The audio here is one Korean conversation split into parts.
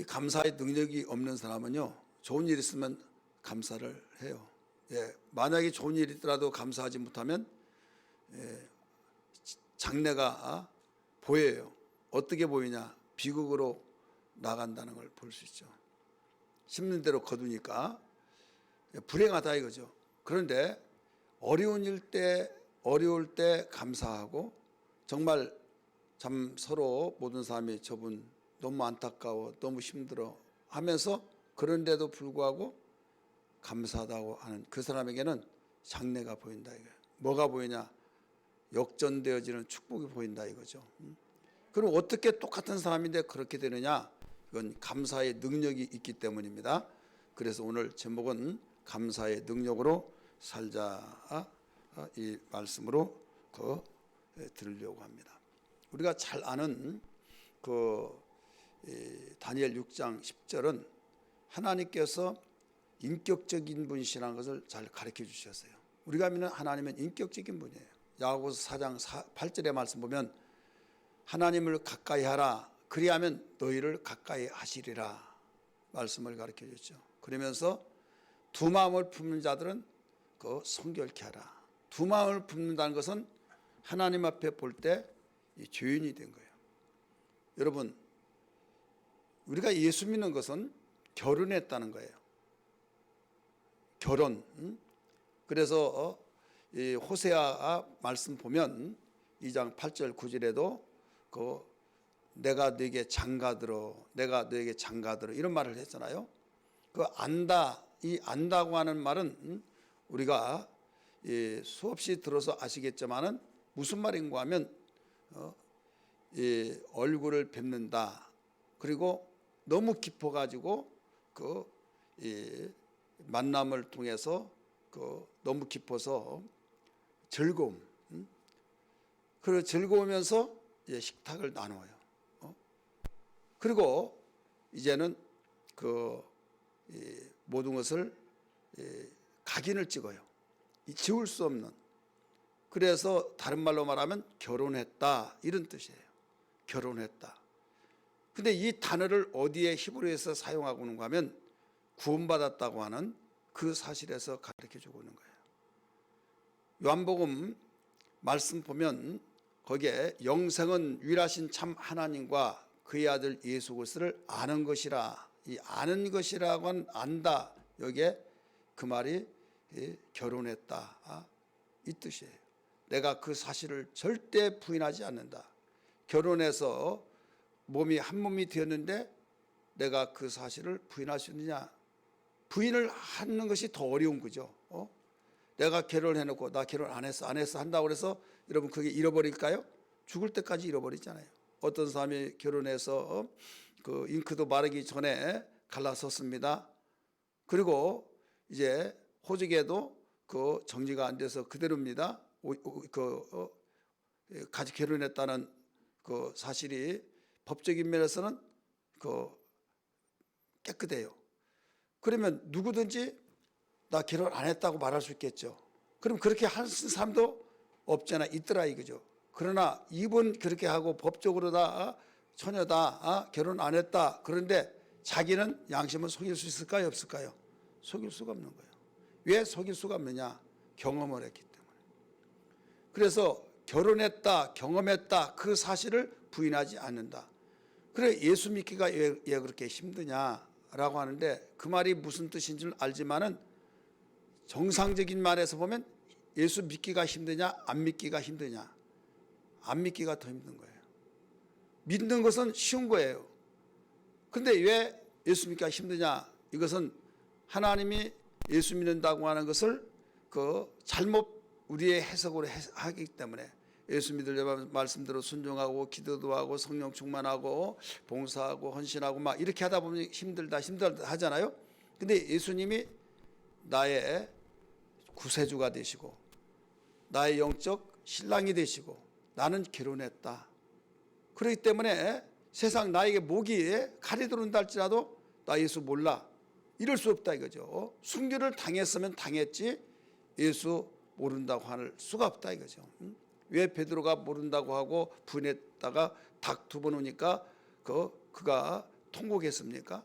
이 감사의 능력이 없는 사람은요, 좋은 일 있으면 감사를 해요. 예, 만약에 좋은 일이 있더라도 감사하지 못하면 장래가 보여요. 어떻게 보이냐? 비극으로 나간다는 걸 볼 수 있죠. 심는 대로 거두니까 불행하다 이거죠. 그런데 어려울 때 감사하고, 정말 참 서로 모든 사람이 저분 너무 안타까워, 너무 힘들어 하면서 그런데도 불구하고 감사하다고 하는 그 사람에게는 장래가 보인다 이거예요. 뭐가 보이냐? 역전되어지는 축복이 보인다 이거죠. 그럼 어떻게 똑같은 사람인데 그렇게 되느냐? 이건 감사의 능력이 있기 때문입니다. 그래서 오늘 제목은 감사의 능력으로 살자, 이 말씀으로 들으려고 합니다. 우리가 잘 아는 다니엘 6장 10절은 하나님께서 인격적인 분이시라는 것을 잘 가르쳐 주셨어요. 우리가 믿는 하나님은 인격적인 분이에요. 야고보서 4장 8절의 말씀 보면 하나님을 가까이 하라, 그리하면 너희를 가까이 하시리라 말씀을 가르쳐 줬죠. 그러면서 두 마음을 품는 자들은 성결케 하라. 두 마음을 품는다는 것은 하나님 앞에 볼 때 죄인이 된 거예요. 여러분, 우리가 예수 믿는 것은 결혼했다는 거예요. 결혼. 그래서 이 호세아 말씀 보면 2장 8절 9절에도 내가 너에게 장가들어, 내가 너에게 장가들어 이런 말을 했잖아요. 안다, 이 안다고 하는 말은 우리가 수없이 들어서 아시겠지만은 무슨 말인가 하면 얼굴을 뵙는다. 그리고 너무 깊어가지고 만남을 통해서 너무 깊어서 즐거움. 그리고 즐거우면서 식탁을 나누어요. 그리고 이제는 모든 것을 각인을 찍어요. 지울 수 없는. 그래서 다른 말로 말하면 결혼했다 이런 뜻이에요. 결혼했다. 근데 이 단어를 어디에 히브리어에서 사용하고 있는가 하면 구원받았다고 하는 그 사실에서 가르쳐 주고 있는 거예요. 요한복음 말씀 보면 거기에 영생은 유일하신 참 하나님과 그의 아들 예수 그리스도를 아는 것이라. 이 아는 것이라고 하는 안다, 여기에 그 말이 결혼했다 이 뜻이에요. 내가 그 사실을 절대 부인하지 않는다. 결혼해서 몸이 한 몸이 되었는데 내가 그 사실을 부인할 수 있느냐? 부인을 하는 것이 더 어려운 거죠. 내가 결혼해놓고 나 결혼 안 했어 한다고 그래서 여러분 그게 잃어버릴까요? 죽을 때까지 잃어버리잖아요. 어떤 사람이 결혼해서 잉크도 마르기 전에 갈라섰습니다. 그리고 이제 호적에도 정리가 안 돼서 그대로입니다. 같이 결혼했다는 사실이 법적인 면에서는 깨끗해요. 그러면 누구든지 나 결혼 안 했다고 말할 수 있겠죠. 그럼 그렇게 한 사람도 없잖아, 있더라 이거죠. 그러나 이분 그렇게 하고 법적으로 다 처녀다, 결혼 안 했다. 그런데 자기는 양심을 속일 수 있을까요, 없을까요? 속일 수가 없는 거예요. 왜 속일 수가 없느냐? 경험을 했기 때문에. 그래서 결혼했다, 경험했다 그 사실을 부인하지 않는다. 그래 예수 믿기가 왜 그렇게 힘드냐라고 하는데 그 말이 무슨 뜻인지는 알지만은 정상적인 말에서 보면 예수 믿기가 힘드냐 안 믿기가 힘드냐, 안 믿기가 더 힘든 거예요. 믿는 것은 쉬운 거예요. 근데 왜 예수 믿기가 힘드냐? 이것은 하나님이 예수 믿는다고 하는 것을 잘못 우리의 해석으로 하기 때문에 예수 믿으려 말씀대로 순종하고 기도도 하고 성령 충만하고 봉사하고 헌신하고 막 이렇게 하다 보면 힘들다 하잖아요. 근데 예수님이 나의 구세주가 되시고 나의 영적 신랑이 되시고 나는 결혼했다. 그렇기 때문에 세상 나에게 목이 칼이 들어온다 할지라도 나 예수 몰라 이럴 수 없다 이거죠. 순교를 당했으면 당했지 예수 모른다고 할 수가 없다 이거죠. 왜 베드로가 모른다고 하고 부인했다가 닭 두 번 오니까 그가 통곡했습니까?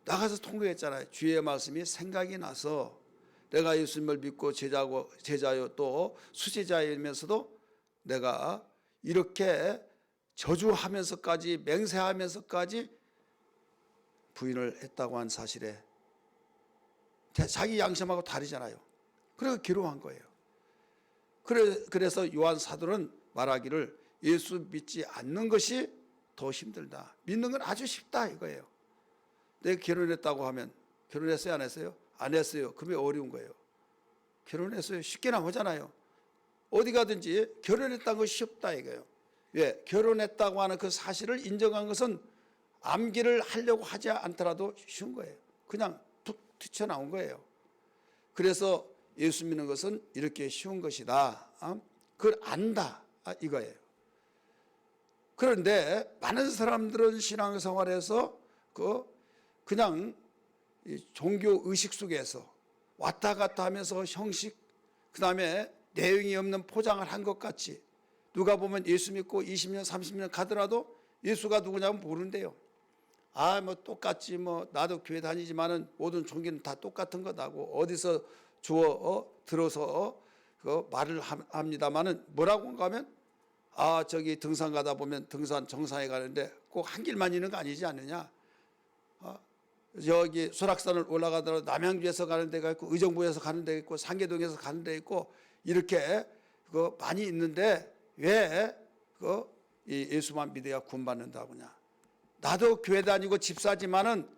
나가서 통곡했잖아요. 주의 말씀이 생각이 나서 내가 예수님을 믿고 제자요 또 수제자이면서도 내가 이렇게 저주하면서까지 맹세하면서까지 부인을 했다고 한 사실에 자기 양심하고 다르잖아요. 그래서 괴로워한 거예요. 그래서 요한 사도는 말하기를 예수 믿지 않는 것이 더 힘들다. 믿는 건 아주 쉽다 이거예요. 내가 결혼했다고 하면 결혼했어요 안 했어요? 안 했어요. 그러면 어려운 거예요. 결혼했어요. 쉽게 나오잖아요. 어디 가든지 결혼했다는 것이 쉽다 이거예요. 왜? 결혼했다고 하는 그 사실을 인정한 것은 암기를 하려고 하지 않더라도 쉬운 거예요. 그냥 툭 튀쳐나온 거예요. 그래서 예수 믿는 것은 이렇게 쉬운 것이다. 그걸 안다 이거예요. 그런데 많은 사람들은 신앙생활에서 그냥 종교 의식 속에서 왔다 갔다 하면서 형식, 그 다음에 내용이 없는 포장을 한 것 같이 누가 보면 예수 믿고 20년 30년 가더라도 예수가 누구냐면 모른대요. 뭐 똑같지 뭐 나도 교회 다니지만은 모든 종교는 다 똑같은 거다고 어디서 들어서 말을 합니다만은 뭐라고 하면 저기 등산 가다 보면 등산 정상에 가는데 꼭 한 길만 있는 거 아니지 않느냐. 여기 설악산을 올라가더라도 남양주에서 가는 데가 있고 의정부에서 가는 데가 있고 상계동에서 가는 데가 있고 이렇게 많이 있는데 왜 이 예수만 믿어야 구원받는다고냐. 나도 교회 다니고 집사지만은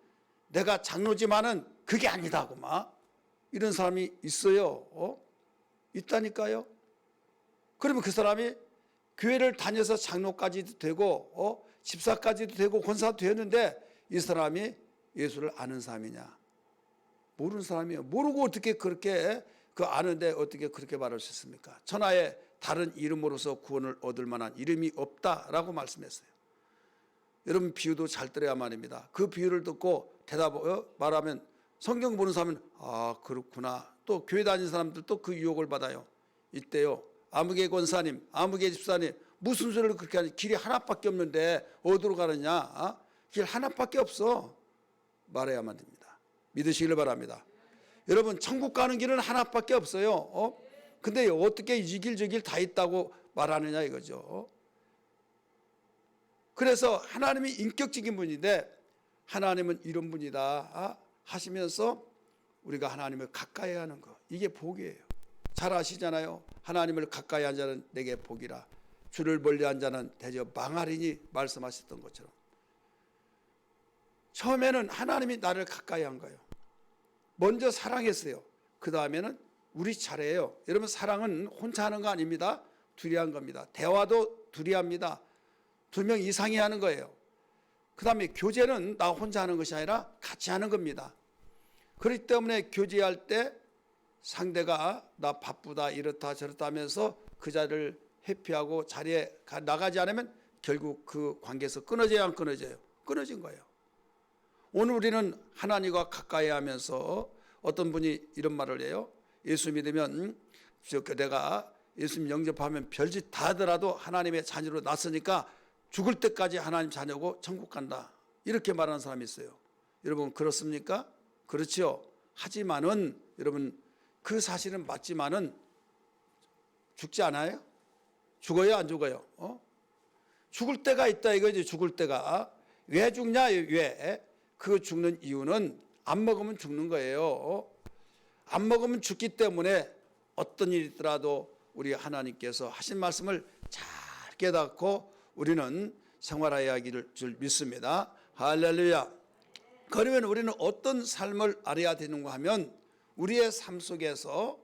내가 장로지만은 그게 아니다고 막 이런 사람이 있어요. 있다니까요. 그러면 그 사람이 교회를 다녀서 장로까지도 되고 집사까지도 되고 권사도 되었는데 이 사람이 예수를 아는 사람이냐? 모르는 사람이에요. 모르고 어떻게 그렇게 아는데 어떻게 그렇게 말할 수 있습니까? 천하에 다른 이름으로서 구원을 얻을 만한 이름이 없다라고 말씀했어요. 여러분 비유도 잘 들어야 말입니다. 그 비유를 듣고 말하면 성경 보는 사람은 그렇구나. 또 교회 다니는 사람들도 그 유혹을 받아요. 이때요. 아무개 권사님, 아무개 집사님 무슨 소리를 그렇게 하니 길이 하나밖에 없는데 어디로 가느냐? 길 하나밖에 없어. 말해야만 됩니다. 믿으시길 바랍니다. 여러분 천국 가는 길은 하나밖에 없어요. 근데 어떻게 이 길 저 길 다 있다고 말하느냐 이거죠. 그래서 하나님이 인격적인 분인데 하나님은 이런 분이다 하시면서 우리가 하나님을 가까이 하는 거 이게 복이에요. 잘 아시잖아요. 하나님을 가까이 한 자는 내게 복이라 주를 멀리한 자는 대저 망하리니 말씀하셨던 것처럼 처음에는 하나님이 나를 가까이 한 거예요. 먼저 사랑했어요. 그 다음에는 우리 차례예요. 여러분 사랑은 혼자 하는 거 아닙니다. 둘이 한 겁니다. 대화도 둘이 합니다. 2명 이상이 하는 거예요. 그 다음에 교제는 나 혼자 하는 것이 아니라 같이 하는 겁니다. 그렇기 때문에 교제할 때 상대가 나 바쁘다 이렇다 저렇다 하면서 그 자리를 회피하고 자리에 나가지 않으면 결국 그 관계에서 끊어져야 안 끊어져요. 끊어진 거예요. 오늘 우리는 하나님과 가까이 하면서 어떤 분이 이런 말을 해요. 예수 믿으면 내가 예수님 영접하면 별짓 다 하더라도 하나님의 자녀로 났으니까 죽을 때까지 하나님 자녀고 천국 간다. 이렇게 말하는 사람이 있어요. 여러분 그렇습니까? 그렇죠. 하지만은 여러분 그 사실은 맞지만은 죽지 않아요? 죽어요 안 죽어요? 죽을 때가 있다 이거죠. 죽을 때가. 왜 죽냐? 왜? 그 죽는 이유는 안 먹으면 죽는 거예요. 안 먹으면 죽기 때문에 어떤 일이 있더라도 우리 하나님께서 하신 말씀을 잘 깨닫고 우리는 생활해야 하기를 줄 믿습니다. 할렐루야. 그러면 우리는 어떤 삶을 알아야 되는가 하면 우리의 삶 속에서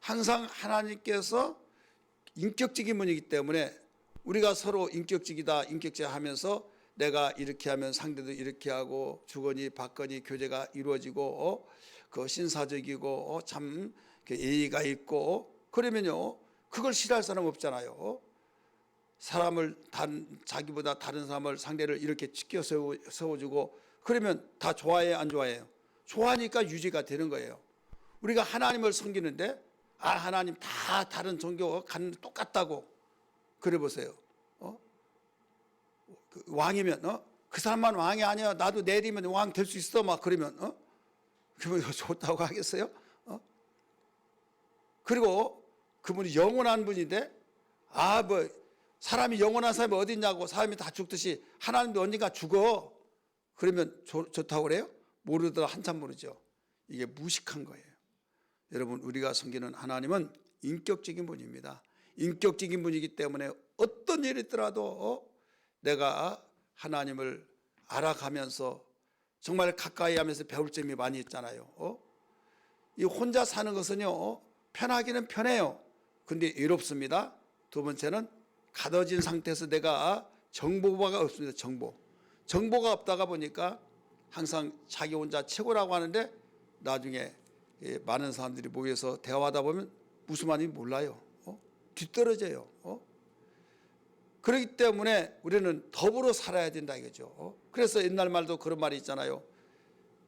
항상 하나님께서 인격적인 분이기 때문에 우리가 서로 인격적이다 인격적 하면서 내가 이렇게 하면 상대도 이렇게 하고 주거니 받거니 교제가 이루어지고 신사적이고 참 예의가 있고 그러면요 그걸 싫어할 사람 없잖아요. 사람을 자기보다 다른 사람을 상대를 이렇게 치켜 세워주고 그러면 다 좋아해요 안 좋아해요? 좋아하니까 유지가 되는 거예요. 우리가 하나님을 섬기는데 하나님 다 다른 종교 똑같다고 그래 보세요. 왕이면 그 사람만 왕이 아니야. 나도 내리면 왕 될 수 있어. 막 그러면 그분이 좋다고 하겠어요? 그리고 그분이 영원한 분인데 뭐 사람이 영원한 사람이 어디 있냐고, 사람이 다 죽듯이 하나님도 언젠가 죽어. 그러면 좋다고 그래요? 모르더라 한참 모르죠. 이게 무식한 거예요. 여러분, 우리가 섬기는 하나님은 인격적인 분입니다. 인격적인 분이기 때문에 어떤 일이 있더라도 내가 하나님을 알아가면서 정말 가까이 하면서 배울 점이 많이 있잖아요. 이 혼자 사는 것은요, 편하기는 편해요. 근데 외롭습니다. 두 번째는 가둬진 상태에서 내가 정보가 없습니다. 정보가 없다가 보니까 항상 자기 혼자 최고라고 하는데 나중에 많은 사람들이 모여서 대화하다 보면 무슨 말인지 몰라요. 뒤떨어져요. 그렇기 때문에 우리는 더불어 살아야 된다 이거죠. 그래서 옛날 말도 그런 말이 있잖아요.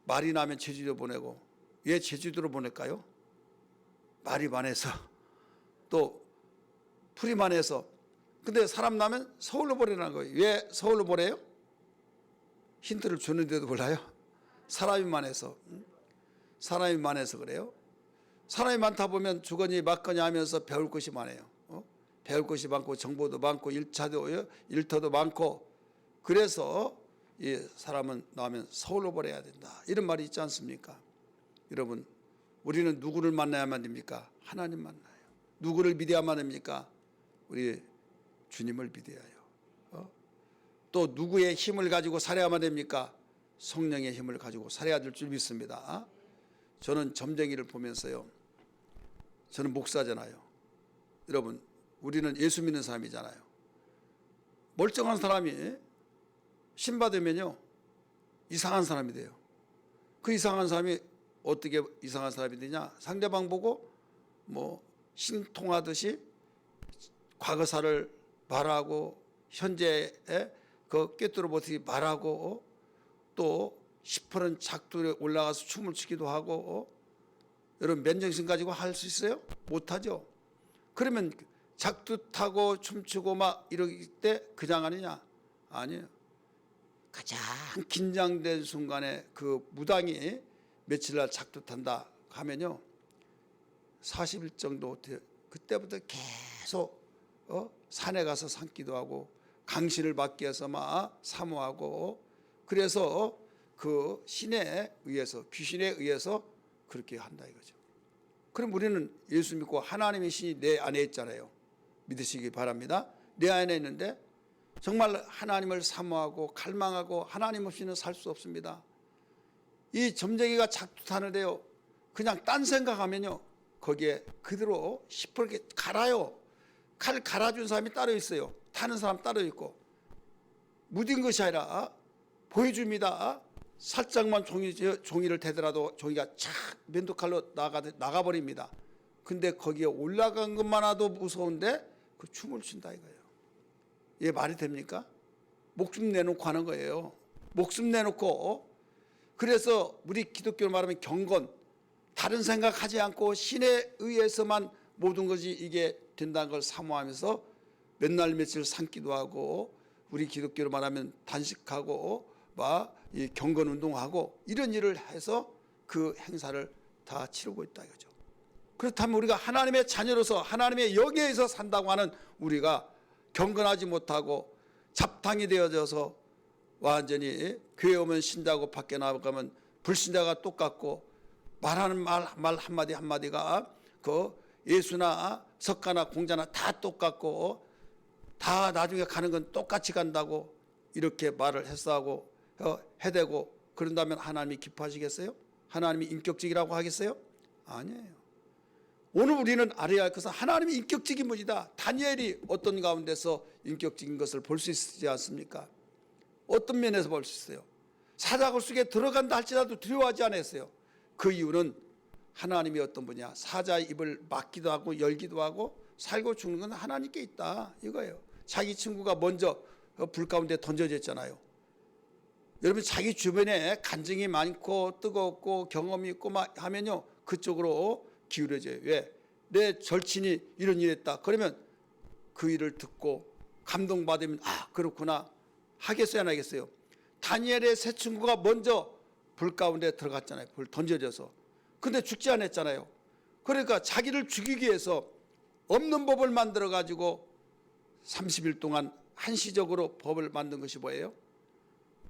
말이 나면 제주도 보내고. 왜 제주도로 보낼까요? 말이 많아서, 또 풀이 많아서. 근데 사람 나면 서울로 보내라는 거예요. 왜 서울로 보내요? 힌트를 주는데도 몰라요. 사람이 많아서. 사람이 많아서 그래요. 사람이 많다 보면 주거니 맞거니 하면서 배울 것이 많아요. 배울 것이 많고 정보도 많고 일터도 많고. 그래서 이 사람은 나오면 서울로 보내야 된다, 이런 말이 있지 않습니까? 여러분, 우리는 누구를 만나야만 됩니까? 하나님 만나요. 누구를 믿어야만 됩니까? 우리 주님을 믿어야 해요. 또 누구의 힘을 가지고 살아야만 됩니까? 성령의 힘을 가지고 살아야 될 줄 믿습니다. 저는 점쟁이를 보면서요, 저는 목사잖아요. 여러분, 우리는 예수 믿는 사람이잖아요. 멀쩡한 사람이 신받으면요 이상한 사람이 돼요. 그 이상한 사람이 어떻게 이상한 사람이 되냐? 상대방 보고 뭐 신통하듯이 과거사를 말하고 현재에 그 꿰뚫어 보듯이 말하고, 또 시퍼런 작두에 올라가서 춤을 추기도 하고. 여러분, 맨정신 가지고 할 수 있어요? 못하죠. 그러면 작두 타고 춤추고 막 이럴 때 그냥 아니냐? 아니에요. 가장 긴장된 순간에 그 무당이 며칠날 작두 탄다 하면요 40일 정도 그때부터 계속 산에 가서 산기도 하고 강신을 받기 위해서 막 사모하고, 그래서 그 신에 의해서, 귀신에 의해서 그렇게 한다 이거죠. 그럼 우리는 예수 믿고 하나님의 신이 내 안에 있잖아요. 믿으시기 바랍니다. 내 안에 있는데 정말 하나님을 사모하고 갈망하고 하나님 없이는 살 수 없습니다. 이 점쟁이가 작두 타는데요, 그냥 딴 생각하면요 거기에 그대로 시퍼렇게 갈아요. 칼 갈아준 사람이 따로 있어요. 타는 사람 따로 있고. 무딘 것이 아니라 보여줍니다. 살짝만 종이를 대더라도 종이가 착 면도칼로 나가버립니다. 근데 거기에 올라간 것만 해도 무서운데 그 춤을 춘다 이거예요. 이게 말이 됩니까? 목숨 내놓고 하는 거예요. 목숨 내놓고. 그래서 우리 기독교로 말하면 경건, 다른 생각하지 않고 신에 의해서만 모든 것이 이게 된다는 걸 사모하면서 몇 날 며칠 삼기도 하고, 우리 기독교로 말하면 단식하고 막 이 경건 운동하고 이런 일을 해서 그 행사를 다 치르고 있다 이거죠. 그렇다면 우리가 하나님의 자녀로서 하나님의 영예에서 산다고 하는 우리가 경건하지 못하고 잡탕이 되어져서 완전히 교회 오면 신자고 밖에 나가면 불신자가 똑같고, 말하는 말 한마디 한마디가 그 예수나 석가나 공자나 다 똑같고 다 나중에 가는 건 똑같이 간다고 이렇게 말을 했어하고 해대고 그런다면 하나님이 기뻐하시겠어요? 하나님이 인격적이라고 하겠어요? 아니에요. 오늘 우리는 알아야 할 것은 하나님이 인격적인 분이다. 다니엘이 어떤 가운데서 인격적인 것을 볼 수 있지 않습니까? 어떤 면에서 볼 수 있어요? 사자굴 속에 들어간다 할지라도 두려워하지 않았어요. 그 이유는 하나님이 어떤 분이야? 사자의 입을 막기도 하고 열기도 하고 살고 죽는 건 하나님께 있다 이거예요. 자기 친구가 먼저 불 가운데 던져졌잖아요. 여러분, 자기 주변에 간증이 많고 뜨겁고 경험이 있고 막 하면요 그쪽으로 기울어져요. 왜? 내 절친이 이런 일 했다. 그러면 그 일을 듣고 감동받으면 아 그렇구나 하겠어요 안 하겠어요? 다니엘의 세 친구가 먼저 불 가운데 들어갔잖아요. 불 던져져서. 근데 죽지 않았잖아요. 그러니까 자기를 죽이기 위해서 없는 법을 만들어 가지고 30일 동안 한시적으로 법을 만든 것이 뭐예요?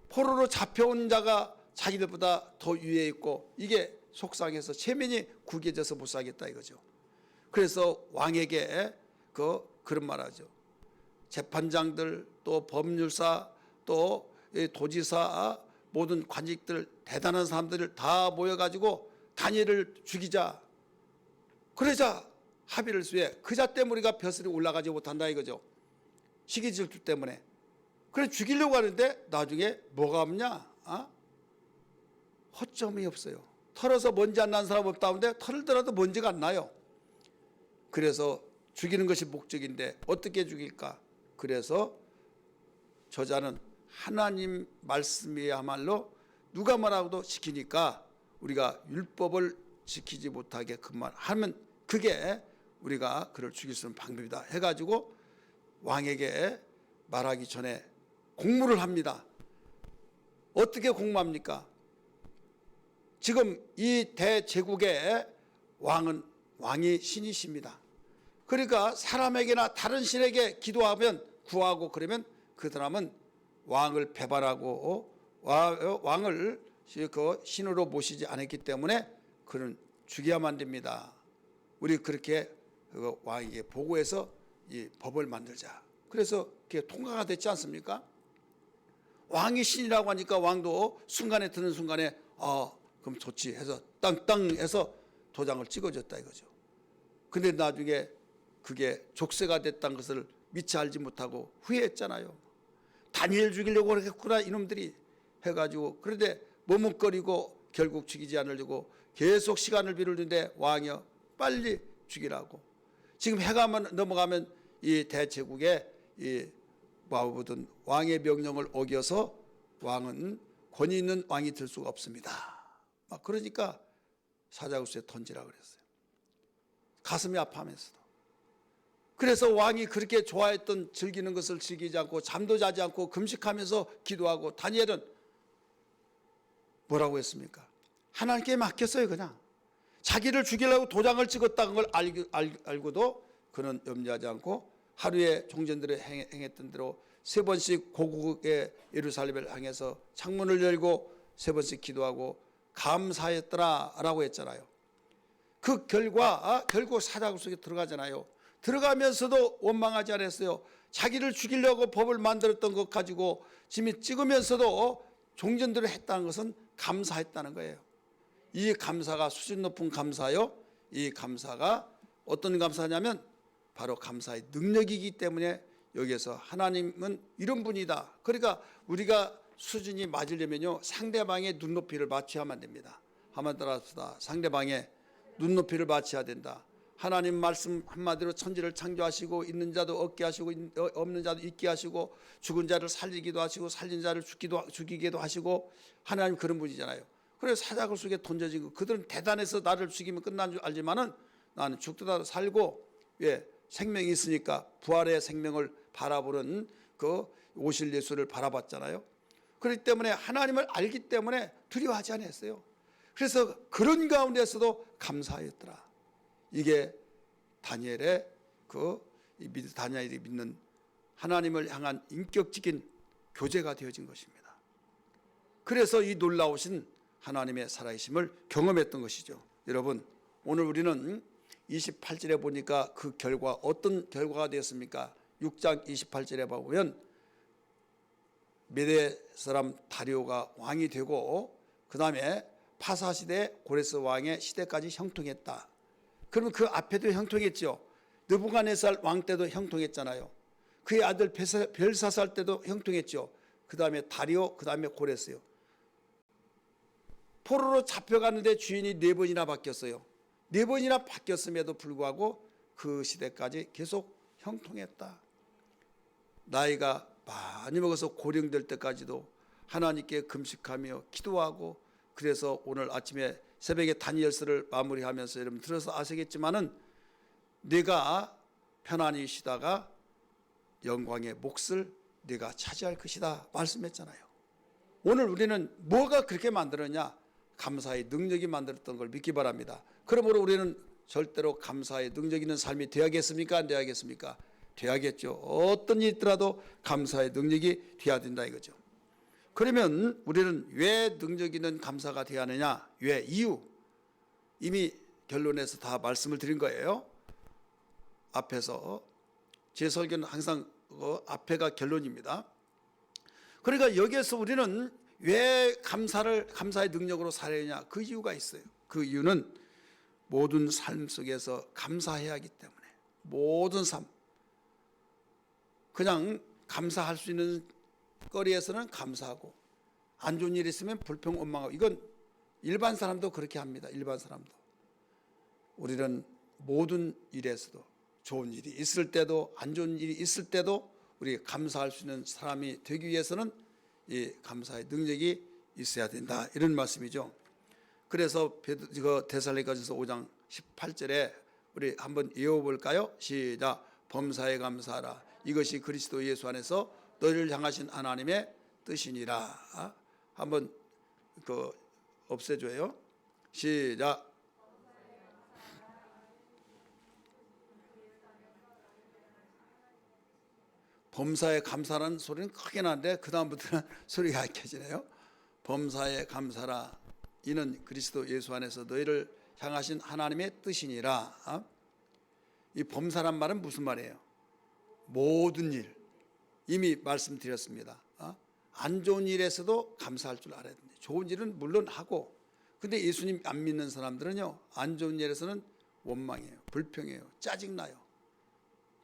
포로로 잡혀온 자가 자기들보다 더 위에 있고 이게 속상해서 체면이 구겨져서 못 살겠다 이거죠. 그래서 왕에게 그런 말하죠. 재판장들 또 법률사 또 도지사 모든 관직들 대단한 사람들을 다 모여가지고 다니엘을 죽이자. 그러자 합의를 수해 그자 때문에 우리가 벼슬이 올라가지 못한다 이거죠. 시기 질투 때문에. 그래 죽이려고 하는데 나중에 뭐가 없냐? 허점이 없어요. 털어서 먼지 안 난 사람 없다는데 털더라도 먼지가 안 나요. 그래서 죽이는 것이 목적인데 어떻게 죽일까? 그래서 저자는 하나님 말씀이야말로 누가 뭐라고도 지키니까 우리가 율법을 지키지 못하게 하면 그게 우리가 그를 죽일 수 있는 방법이다 해가지고 왕에게 말하기 전에 공무를 합니다. 어떻게 공무합니까? 지금 이 대제국의 왕이 신이십니다. 그러니까 사람에게나 다른 신에게 기도하면 구하고 그러면 그 사람은 왕을 배반하고 왕을 신으로 모시지 않았기 때문에 그는 죽여야만 됩니다. 우리 그렇게 왕에게 보고해서 이 법을 만들자. 그래서 그게 통과가 됐지 않습니까? 왕이 신이라고 하니까 왕도 순간에 드는 순간에 그럼 좋지 해서 땅땅 해서 도장을 찍어줬다 이거죠. 근데 나중에 그게 족쇄가 됐다는 것을 미처 알지 못하고 후회했잖아요. 다니엘 죽이려고 그랬구나 이놈들이 해가지고. 그런데 머뭇거리고 결국 죽이지 않으려고 계속 시간을 미루는데 왕이여 빨리 죽이라고. 지금 해가 넘어가면 이 대제국의 이 모든 왕의 명령을 어겨서 왕은 권위 있는 왕이 될 수가 없습니다. 막 그러니까 사자굴수에 던지라 그랬어요. 가슴이 아파하면서도. 그래서 왕이 그렇게 좋아했던 즐기는 것을 즐기지 않고 잠도 자지 않고 금식하면서 기도하고 다니엘은 뭐라고 했습니까? 하나님께 맡겼어요. 그냥 자기를 죽이려고 도장을 찍었다는 걸 알고도 그는 염려하지 않고 하루에 종전들이 행했던 대로 3번씩 고국의 예루살렘을 향해서 창문을 열고 3번씩 기도하고 감사했더라라고 했잖아요. 그 결과 결국 사자굴 속에 들어가잖아요. 들어가면서도 원망하지 않았어요. 자기를 죽이려고 법을 만들었던 것 가지고 짐이 찍으면서도 종전들을 했다는 것은 감사했다는 거예요. 이 감사가 수준 높은 감사요. 이 감사가 어떤 감사냐면 바로 감사의 능력이기 때문에 여기에서 하나님은 이런 분이다. 그러니까 우리가 수준이 맞으려면요 상대방의 눈높이를 맞춰야만 됩니다. 한번 따라합시다. 상대방의 눈높이를 맞춰야 된다. 하나님 말씀 한마디로 천지를 창조하시고 있는 자도 없게 하시고 없는 자도 있게 하시고 죽은 자를 살리기도 하시고 살린 자를 죽이기도 하시고 하나님 그런 분이잖아요. 그래서 사자굴 속에 던져진 거 그들은 대단해서 나를 죽이면 끝난 줄 알지만은 나는 죽더라도 살고 생명이 있으니까 부활의 생명을 바라보는 그 오실 예수를 바라봤잖아요. 그렇기 때문에 하나님을 알기 때문에 두려워하지 않았어요. 그래서 그런 가운데서도 감사하였더라. 이게 다니엘의 다니엘이 믿는 하나님을 향한 인격적인 교제가 되어진 것입니다. 그래서 이 놀라우신 하나님의 살아계심을 경험했던 것이죠. 여러분 오늘 우리는 28절에 보니까 그 결과 어떤 결과가 되었습니까? 6장 28절에 보면 메대 사람 다리오가 왕이 되고 그 다음에 파사시대 고레스 왕의 시대까지 형통했다. 그러면 그 앞에도 형통했죠. 느부갓네살 왕 때도 형통했잖아요. 그의 아들 벨사살 때도 형통했죠. 그 다음에 다리오, 그 다음에 고레스요. 포로로 잡혀가는데 주인이 4번이나 바뀌었어요. 4번이나 바뀌었음에도 불구하고 그 시대까지 계속 형통했다. 나이가 많이 먹어서 고령될 때까지도 하나님께 금식하며 기도하고 그래서 오늘 아침에 새벽에 다니엘서를 마무리하면서 여러분 들어서 아시겠지만은 네가 편안히 쉬다가 영광의 몫을 네가 차지할 것이다 말씀했잖아요. 오늘 우리는 뭐가 그렇게 만들었냐? 감사의 능력이 만들었던 걸 믿기 바랍니다. 그러므로 우리는 절대로 감사의 능력 있는 삶이 되어야겠습니까? 안 되어야겠습니까? 되어야겠죠. 어떤 일이 있더라도 감사의 능력이 되어야 된다 이거죠. 그러면 우리는 왜 능력 있는 감사가 되어야 하느냐? 왜? 이유. 이미 결론에서 다 말씀을 드린 거예요. 앞에서. 제 설교는 항상 앞에가 결론입니다. 그러니까 여기에서 우리는 왜 감사의 능력으로 살아야 하냐? 그 이유가 있어요. 그 이유는 모든 삶 속에서 감사해야 하기 때문에. 모든 삶. 그냥 감사할 수 있는 거리에서는 감사하고, 안 좋은 일이 있으면 불평 원망하고, 이건 일반 사람도 그렇게 합니다. 일반 사람도. 우리는 모든 일에서도, 좋은 일이 있을 때도 안 좋은 일이 있을 때도 우리 감사할 수 있는 사람이 되기 위해서는 이 감사의 능력이 있어야 된다, 이런 말씀이죠. 그래서 데살로니가전서 5장 18절에 우리 한번 외워볼까요? 시작. 범사에 감사하라. 이것이 그리스도 예수 안에서 너희를 향하신 하나님의 뜻이니라. 한번 없애줘요. 시작. 범사에 감사라는 소리는 크게 나는데 그 다음부터는 소리가 약해지네요. 범사에 감사라. 이는 그리스도 예수 안에서 너희를 향하신 하나님의 뜻이니라. 이 범사란 말은 무슨 말이에요? 모든 일. 이미 말씀드렸습니다. 안 좋은 일에서도 감사할 줄 알아야 됩니다. 좋은 일은 물론 하고, 근데 예수님 안 믿는 사람들은요, 안 좋은 일에서는 원망해요, 불평해요, 짜증나요.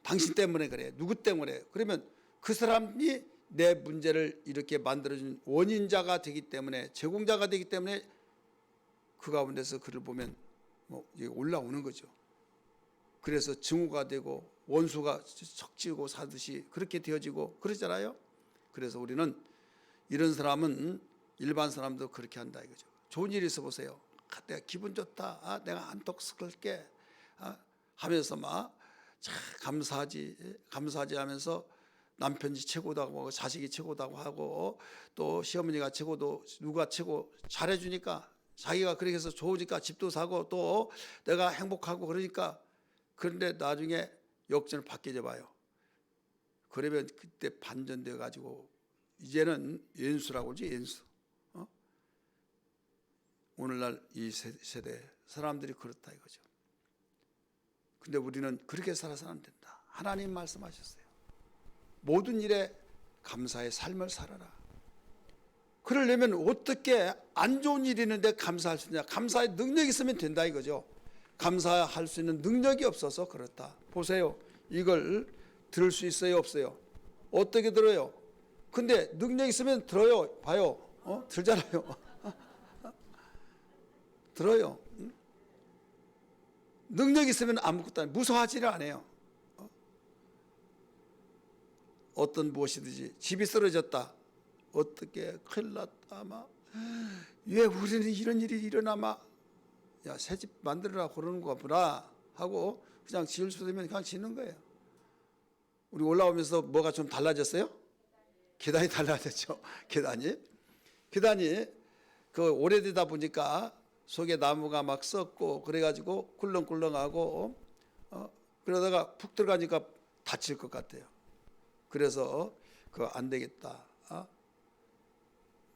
당신 때문에 그래, 누구 때문에. 그러면 그 사람이 내 문제를 이렇게 만들어준 원인자가 되기 때문에, 제공자가 되기 때문에 그 가운데서 그를 보면 올라오는 거죠. 그래서 증오가 되고 원수가 척지고 사듯이 그렇게 되어지고 그러잖아요. 그래서 우리는 이런 사람은 일반 사람도 그렇게 한다 이거죠. 좋은 일이 있어 보세요. 내가 기분 좋다. 내가 한턱 쏠게. 하면서 막 감사하지 하면서 남편이 최고다고 하고 자식이 최고다고 하고 또 시어머니가 최고도 누가 최고 잘해주니까 자기가 그렇게 해서 좋으니까 집도 사고 또 내가 행복하고 그러니까. 그런데 나중에 역전을 바뀌어 봐요. 그러면 그때 반전되어 가지고 이제는 연수라고 그러지, 연수. 오늘날 이 세대 사람들이 그렇다 이거죠. 근데 우리는 그렇게 살아서는 안 된다. 하나님 말씀하셨어요. 모든 일에 감사의 삶을 살아라. 그러려면 어떻게 안 좋은 일이 있는데 감사할 수 있냐? 감사의 능력이 있으면 된다 이거죠. 감사할 수 있는 능력이 없어서 그렇다. 보세요. 이걸 들을 수 있어요, 없어요? 어떻게 들어요? 근데 능력 있으면 들어요. 봐요. 들잖아요. 들어요. 능력 있으면 아무것도 안 해요. 무서워하지를 않아요. 어떤 무엇이든지 집이 쓰러졌다. 어떻게 큰일 났다. 왜 우리는 이런 일이 일어나 새 집 만들어라 그러는 거구나 하고 그냥 지을 수 있으면 그냥 짓는 거예요. 우리 올라오면서 뭐가 좀 달라졌어요? 계단이 달라졌죠. 계단이 오래되다 보니까 속에 나무가 막 썩고 그래가지고 꿀렁꿀렁하고 그러다가 푹 들어가니까 다칠 것 같아요. 그래서 그거 안 되겠다.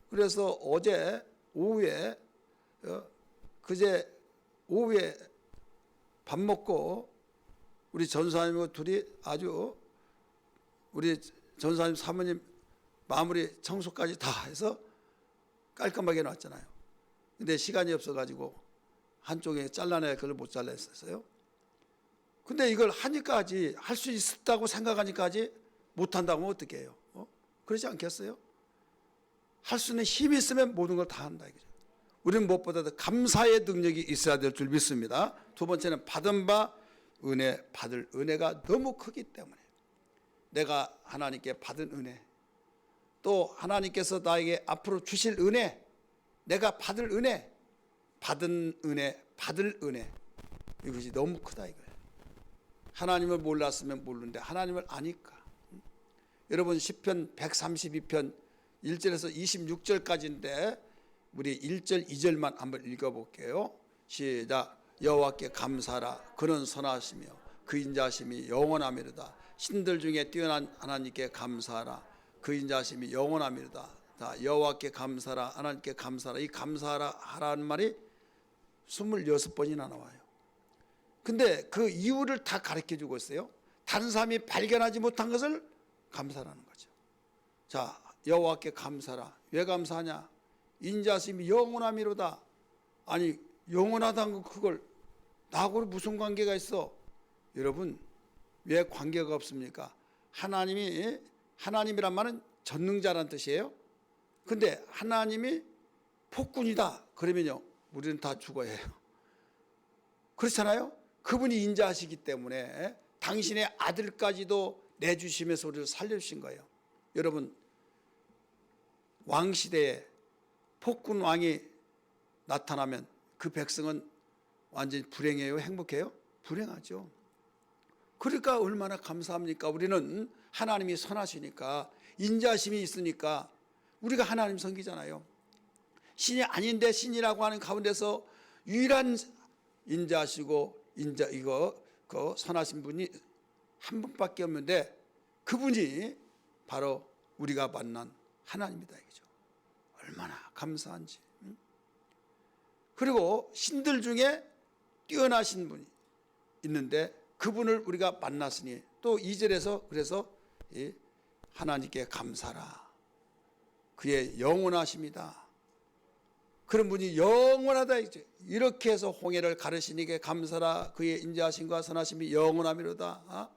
그래서 어제 오후에 그제 오후에 밥 먹고 우리 전사님하고 둘이 아주 우리 전사님 사모님 마무리 청소까지 다 해서 깔끔하게 놨잖아요. 근데 시간이 없어가지고 한쪽에 잘라내야 그걸 못 잘랐었어요. 근데 이걸 하니까지 할 수 있다고 생각하니까지 못한다고 하면 어떻게 해요? 그러지 않겠어요? 할 수 있는 힘이 있으면 모든 걸 다 한다 이거죠. 우리는 무엇보다도 감사의 능력이 있어야 될 줄 믿습니다. 두 번째는 받은 바 은혜, 받을 은혜가 너무 크기 때문에 내가 하나님께 받은 은혜, 또 하나님께서 나에게 앞으로 주실 은혜, 내가 받을 은혜, 받은 은혜, 받을 은혜, 이것이 너무 크다 이거예요. 하나님을 몰랐으면 모르는데 하나님을 아니까. 여러분 시편 132편 1절에서 26절까지인데 우리 1절 2절만 한번 읽어볼게요. 시작. 여호와께 감사하라. 그는 선하시며 그 인자심이 영원하미로다. 신들 중에 뛰어난 하나님께 감사하라. 그 인자심이 영원하미로다. 자, 여호와께 감사하라. 하나님께 감사하라. 이 감사하라 하라는 말이 26번이나 나와요. 근데 그 이유를 다 가르쳐 주고 있어요. 다른 사람이 발견하지 못한 것을 감사라는 거죠. 자, 여호와께 감사라. 왜 감사하냐? 인자심이 영원하미로다. 아니, 영원하다는 거 그걸 나하고 무슨 관계가 있어? 여러분, 왜 관계가 없습니까? 하나님이란 말은 전능자란 뜻이에요. 근데 하나님이 폭군이다 그러면요, 우리는 다 죽어야 해요. 그렇잖아요. 그분이 인자하시기 때문에 당신의 아들까지도 내주시면서 우리를 살려주신 거예요. 여러분, 왕시대에 폭군 왕이 나타나면 그 백성은 완전히 불행해요? 행복해요? 불행하죠. 그러니까 얼마나 감사합니까? 우리는 하나님이 선하시니까, 인자심이 있으니까 우리가 하나님 섬기잖아요. 신이 아닌데 신이라고 하는 가운데서 유일한 인자하시고 그 선하신 분이 한 분밖에 없는데 그분이 바로 우리가 만난 하나님이다 이거죠. 얼마나 감사한지. 그리고 신들 중에 뛰어나신 분이 있는데 그분을 우리가 만났으니 또 2절에서 그래서 하나님께 감사라. 그의 영원하십니다. 그런 분이 영원하다. 이렇게 해서 홍해를 가르시니께 감사라. 그의 인자하심과 선하심이 영원하미로다.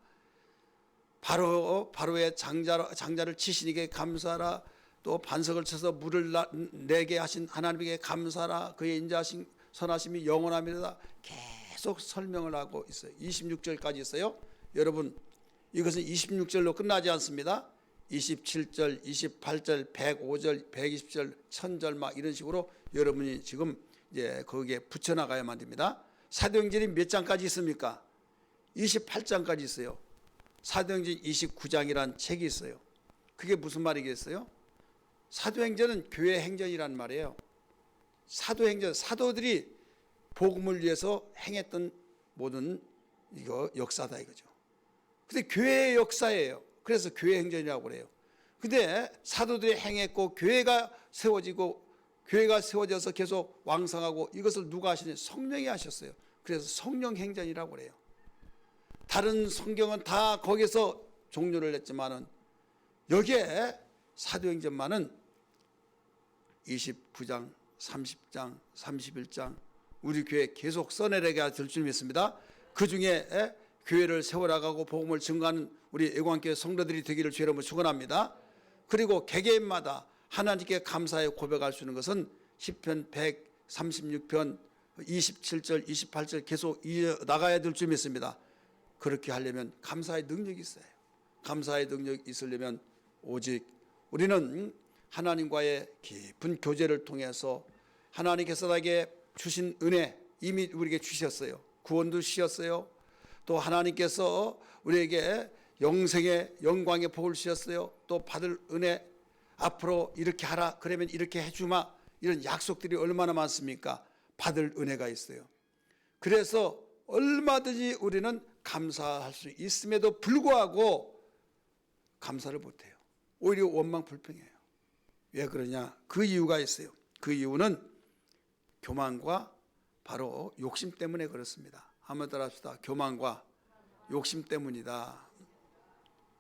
바로의 장자를 치시니께 감사라. 또 반석을 쳐서 물을 내게 하신 하나님께 감사라. 그의 인자하심 선하심이 영원하미로다. 계속 설명을 하고 있어요. 26절까지 있어요. 여러분, 이것은 26절로 끝나지 않습니다. 27절, 28절, 105절, 120절, 1000절 막 이런 식으로 여러분이 지금 이제 거기에 붙여나가야만 됩니다. 사도행전이 몇 장까지 있습니까? 28장까지 있어요. 사도행전 29장이란 책이 있어요. 그게 무슨 말이겠어요? 사도행전은 교회 행전이란 말이에요. 사도행전, 사도들이 복음을 위해서 행했던 모든 이거 역사다 이거죠. 근데 교회의 역사예요. 그래서 교회 행전이라고 그래요. 근데 사도들이 행했고 교회가 세워져서 계속 왕성하고 이것을 누가 하시냐? 성령이 하셨어요. 그래서 성령 행전이라고 그래요. 다른 성경은 다 거기서 종료를 했지만은 여기에 사도행전만은 29장, 30장, 31장 우리 교회 계속 써내려가 될 줄 믿습니다. 그 중에 교회를 세워나가고 복음을 증거하는 우리 애광교회 성도들이 되기를 주의 이름으로 축원합니다. 그리고 개개인마다 하나님께 감사의 고백할 수 있는 것은 시편 136편 27절 28절 계속 이어나가야 될 줄 믿습니다. 그렇게 하려면 감사의 능력이 있어요. 감사의 능력이 있으려면 오직 우리는 하나님과의 깊은 교제를 통해서 하나님께서 나에게 주신 은혜 이미 우리에게 주셨어요. 구원도 주셨어요. 또 하나님께서 우리에게 영생의 영광의 복을 주셨어요. 또 받을 은혜 앞으로 이렇게 하라 그러면 이렇게 해주마 이런 약속들이 얼마나 많습니까? 받을 은혜가 있어요. 그래서 얼마든지 우리는 감사할 수 있음에도 불구하고 감사를 못해요. 오히려 원망불평해요. 왜 그러냐? 그 이유가 있어요. 그 이유는 교만과 바로 욕심 때문에 그렇습니다. 한번 따라합시다. 교만과 욕심 때문이다.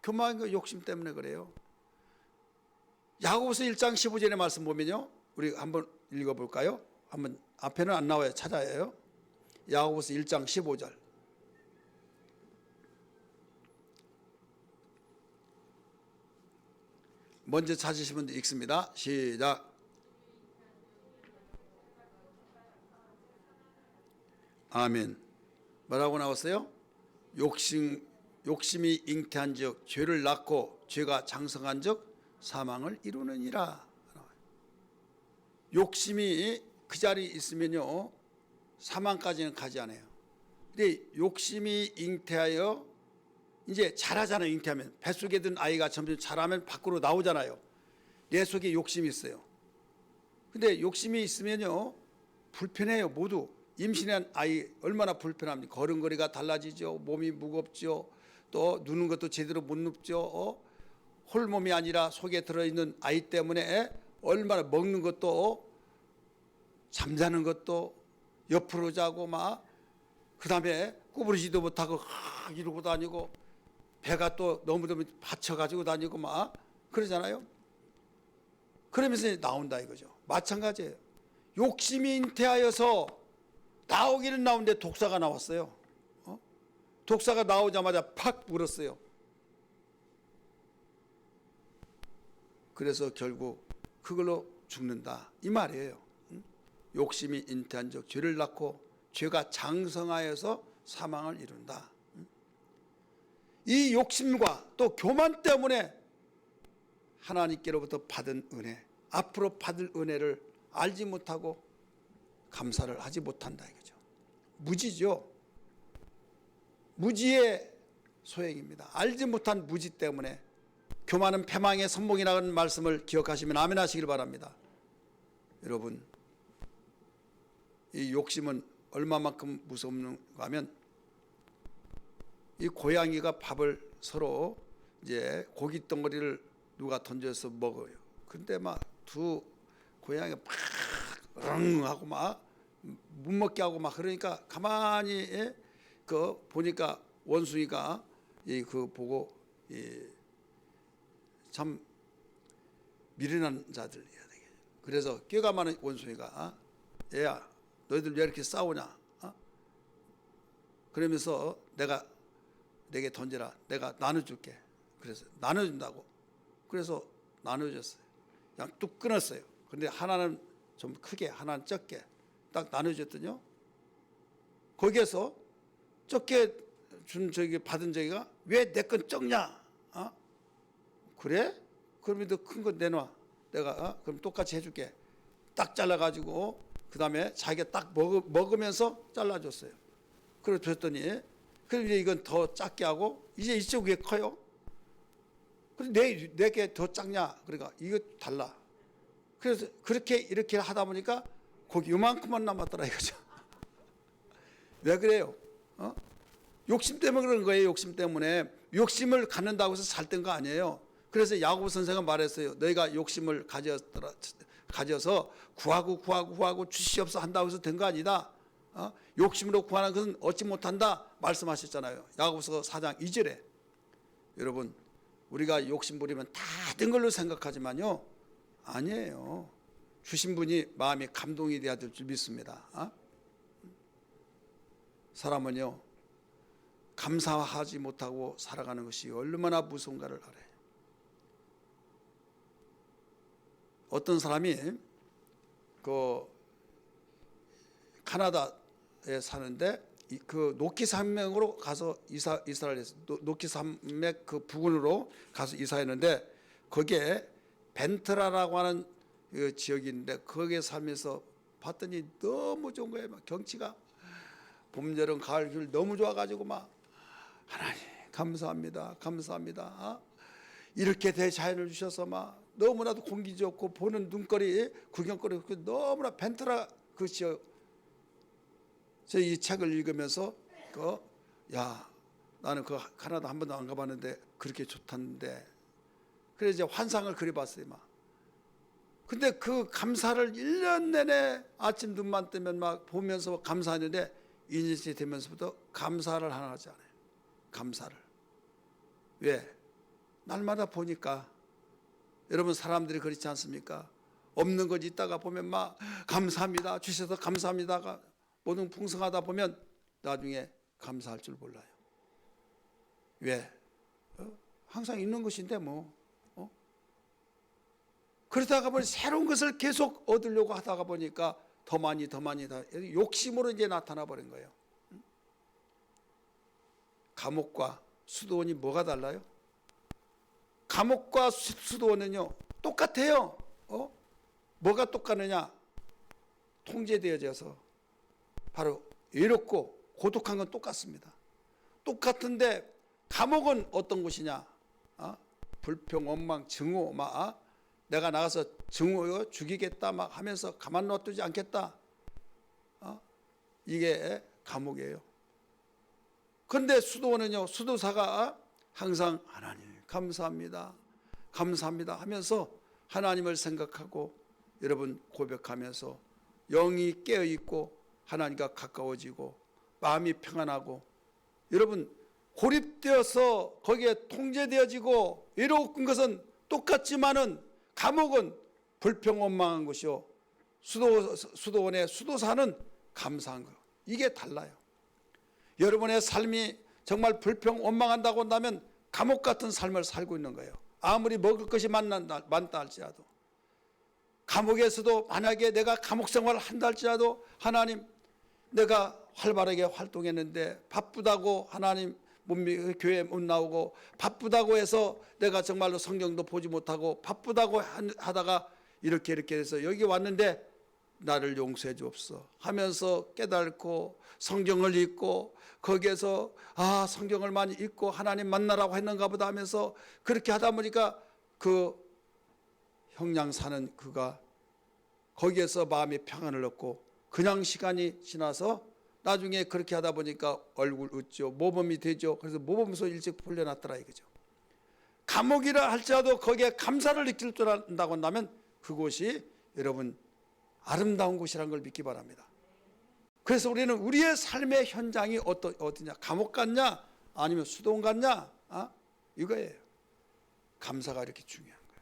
교만과 욕심 때문에 그래요. 야고보서 1장 15절의 말씀 보면요. 우리 한번 읽어볼까요? 한번 앞에는 안 나와요. 찾아야 해요. 야고보서 1장 15절. 먼저 찾으시면 읽습니다. 시작. 아멘. 뭐라고 나왔어요? 욕심이 잉태한 즉 죄를 낳고 죄가 장성한 즉 사망을 이루느니라. 욕심이 그 자리에 있으면요 사망까지는 가지 않아요. 근데 욕심이 잉태하여 이제 자라잖아요. 잉태하면 뱃속에 든 아이가 점점 자라면 밖으로 나오잖아요. 내 속에 욕심이 있어요. 근데 욕심이 있으면요 불편해요. 모두 임신한 아이 얼마나 불편합니까? 걸음걸이가 달라지죠. 몸이 무겁죠. 또 누는 것도 제대로 못 눕죠. 홀몸이 아니라 속에 들어있는 아이 때문에 얼마나 먹는 것도 잠자는 것도 옆으로 자고 막 그다음에 구부리지도 못하고 이러고 다니고 배가 또 너무너무 받쳐가지고 다니고 막 그러잖아요. 그러면서 나온다 이거죠. 마찬가지예요. 욕심이 잉태하여서 나오기는 나오는데 독사가 나왔어요. 독사가 나오자마자 팍 물었어요. 그래서 결국 그걸로 죽는다 이 말이에요. 욕심이 잉태한 적 죄를 낳고 죄가 장성하여서 사망을 이룬다. 이 욕심과 또 교만 때문에 하나님께로부터 받은 은혜, 앞으로 받을 은혜를 알지 못하고 감사를 하지 못한다 이거죠. 무지죠. 무지의 소행입니다. 알지 못한 무지 때문에 교만은 패망의 선봉이라는 말씀을 기억하시면 아멘 하시길 바랍니다. 여러분, 이 욕심은 얼마만큼 무섭는가 하면 이 고양이가 밥을 서로 이제 고기 덩어리를 누가 던져서 먹어요. 근데 막 두 고양이가 팍 하고 막 못 먹게 하고 막 그러니까 가만히 그 보니까 원숭이가 그 보고 참 미련한 자들이야 되게. 그래서 꾀가 많은 원숭이가 얘야 너희들 왜 이렇게 싸우냐? 그러면서 내게 던져라. 내가 나눠줄게. 그래서 나눠준다고. 그래서 나눠줬어요. 그냥 뚝 끊었어요. 근데 하나는 좀 크게, 하나는 적게 딱 나눠줬더니요. 거기에서 적게 준 저기 받은 저기가 왜 내 건 적냐? 그래? 그러면 더 큰 거 내놔. 내가 그럼 똑같이 해줄게. 딱 잘라가지고 그 다음에 자기가 딱 먹으면서 잘라줬어요. 그래 줬더니 그럼 이제 이건 더 작게 하고 이제 이쪽 왜 커요? 근데 내게 더 작냐? 그러니까 이거 달라. 그래서 그렇게 이렇게 하다 보니까 거기 요만큼만 남았더라 이거죠. 왜 그래요? 욕심 때문에 그런 거예요. 욕심 때문에. 욕심을 갖는다고 해서 살던 거 아니에요. 그래서 야고보 선생은 말했어요. 너희가 욕심을 가져서 구하고 주시옵소서 한다고 해서 된 거 아니다. 욕심으로 구하는 것은 얻지 못한다 말씀하셨잖아요. 야고보서 4장 2절에. 여러분 우리가 욕심 부리면 다 된 걸로 생각하지만요 아니에요. 주신 분이 마음이 감동이 돼야 될 줄 믿습니다. 사람은요 감사하지 못하고 살아가는 것이 얼마나 무서운가를 알아요. 어떤 사람이 그 카나다에 사는데 그 노키 산맥으로 가서 이사를 했어요. 노키 산맥 그 부근으로 가서 이사했는데 거기에 벤트라라고 하는 그 지역이 있는데 거기에 살면서 봤더니 너무 좋은 거예요. 막 경치가 봄, 여름, 가을, 겨울 너무 좋아가지고 막 하나님 감사합니다. 이렇게 대자연을 주셔서 막 너무나도 공기 좋고 보는 눈거리 구경거리 너무나 벤트라 그 지역. 저 이 책을 읽으면서 나는 그 카나다 한 번도 안 가봤는데 그렇게 좋다는데 그래 이제 환상을 그려봤어요 막. 근데 그 감사를 1년 내내 아침 눈만 뜨면 막 보면서 감사하는데 2년째 되면서부터 감사를 하나 하지 않아요. 감사를. 왜? 날마다 보니까 여러분 사람들이 그렇지 않습니까? 없는 것 있다가 보면 막 감사합니다. 주셔서 감사합니다가 모든 풍성하다 보면 나중에 감사할 줄 몰라요. 왜? 항상 있는 것인데 뭐. 그러다가 보니 새로운 것을 계속 얻으려고 하다가 보니까 더 많이 욕심으로 이제 나타나 버린 거예요. 감옥과 수도원이 뭐가 달라요? 감옥과 수도원은요 똑같아요. 뭐가 똑같느냐? 통제되어져서 바로 외롭고 고독한 건 똑같습니다. 똑같은데 감옥은 어떤 곳이냐? 불평, 원망, 증오, 내가 나가서 증오 죽이겠다 막 하면서 가만 놔두지 않겠다. 이게 감옥이에요. 그런데 수도원은요, 수도사가 항상 하나님 감사합니다, 감사합니다 하면서 하나님을 생각하고 여러분 고백하면서 영이 깨어있고 하나님과 가까워지고 마음이 평안하고 여러분 고립되어서 거기에 통제되어지고 외로운 것은 똑같지만은 감옥은 불평원망한 것이요, 수도원의 수도사는 감사한 거, 이게 달라요. 여러분의 삶이 정말 불평원망한다고 한다면 감옥 같은 삶을 살고 있는 거예요. 아무리 먹을 것이 많다 할지라도, 감옥에서도 만약에 내가 감옥 생활을 한다 할지라도 하나님, 내가 활발하게 활동했는데 바쁘다고 하나님 교회에 못 나오고 바쁘다고 해서 내가 정말로 성경도 보지 못하고 바쁘다고 하다가 이렇게 해서 여기 왔는데 나를 용서해 주옵소서 하면서 깨닫고 성경을 읽고 거기에서 성경을 많이 읽고 하나님 만나라고 했는가 보다 하면서 그렇게 하다 보니까 그 형량 사는 그가 거기에서 마음의 평안을 얻고 그냥 시간이 지나서 나중에 그렇게 하다 보니까 얼굴 웃죠, 모범이 되죠. 그래서 모범소 일찍 풀려났더라 이거죠. 감옥이라 할지라도 거기에 감사를 느낄 줄 안다고 한다면 그곳이 여러분 아름다운 곳이라는 걸 믿기 바랍니다. 그래서 우리는 우리의 삶의 현장이 어디냐, 감옥 같냐 아니면 수도원 같냐, 이거예요. 감사가 이렇게 중요한 거예요.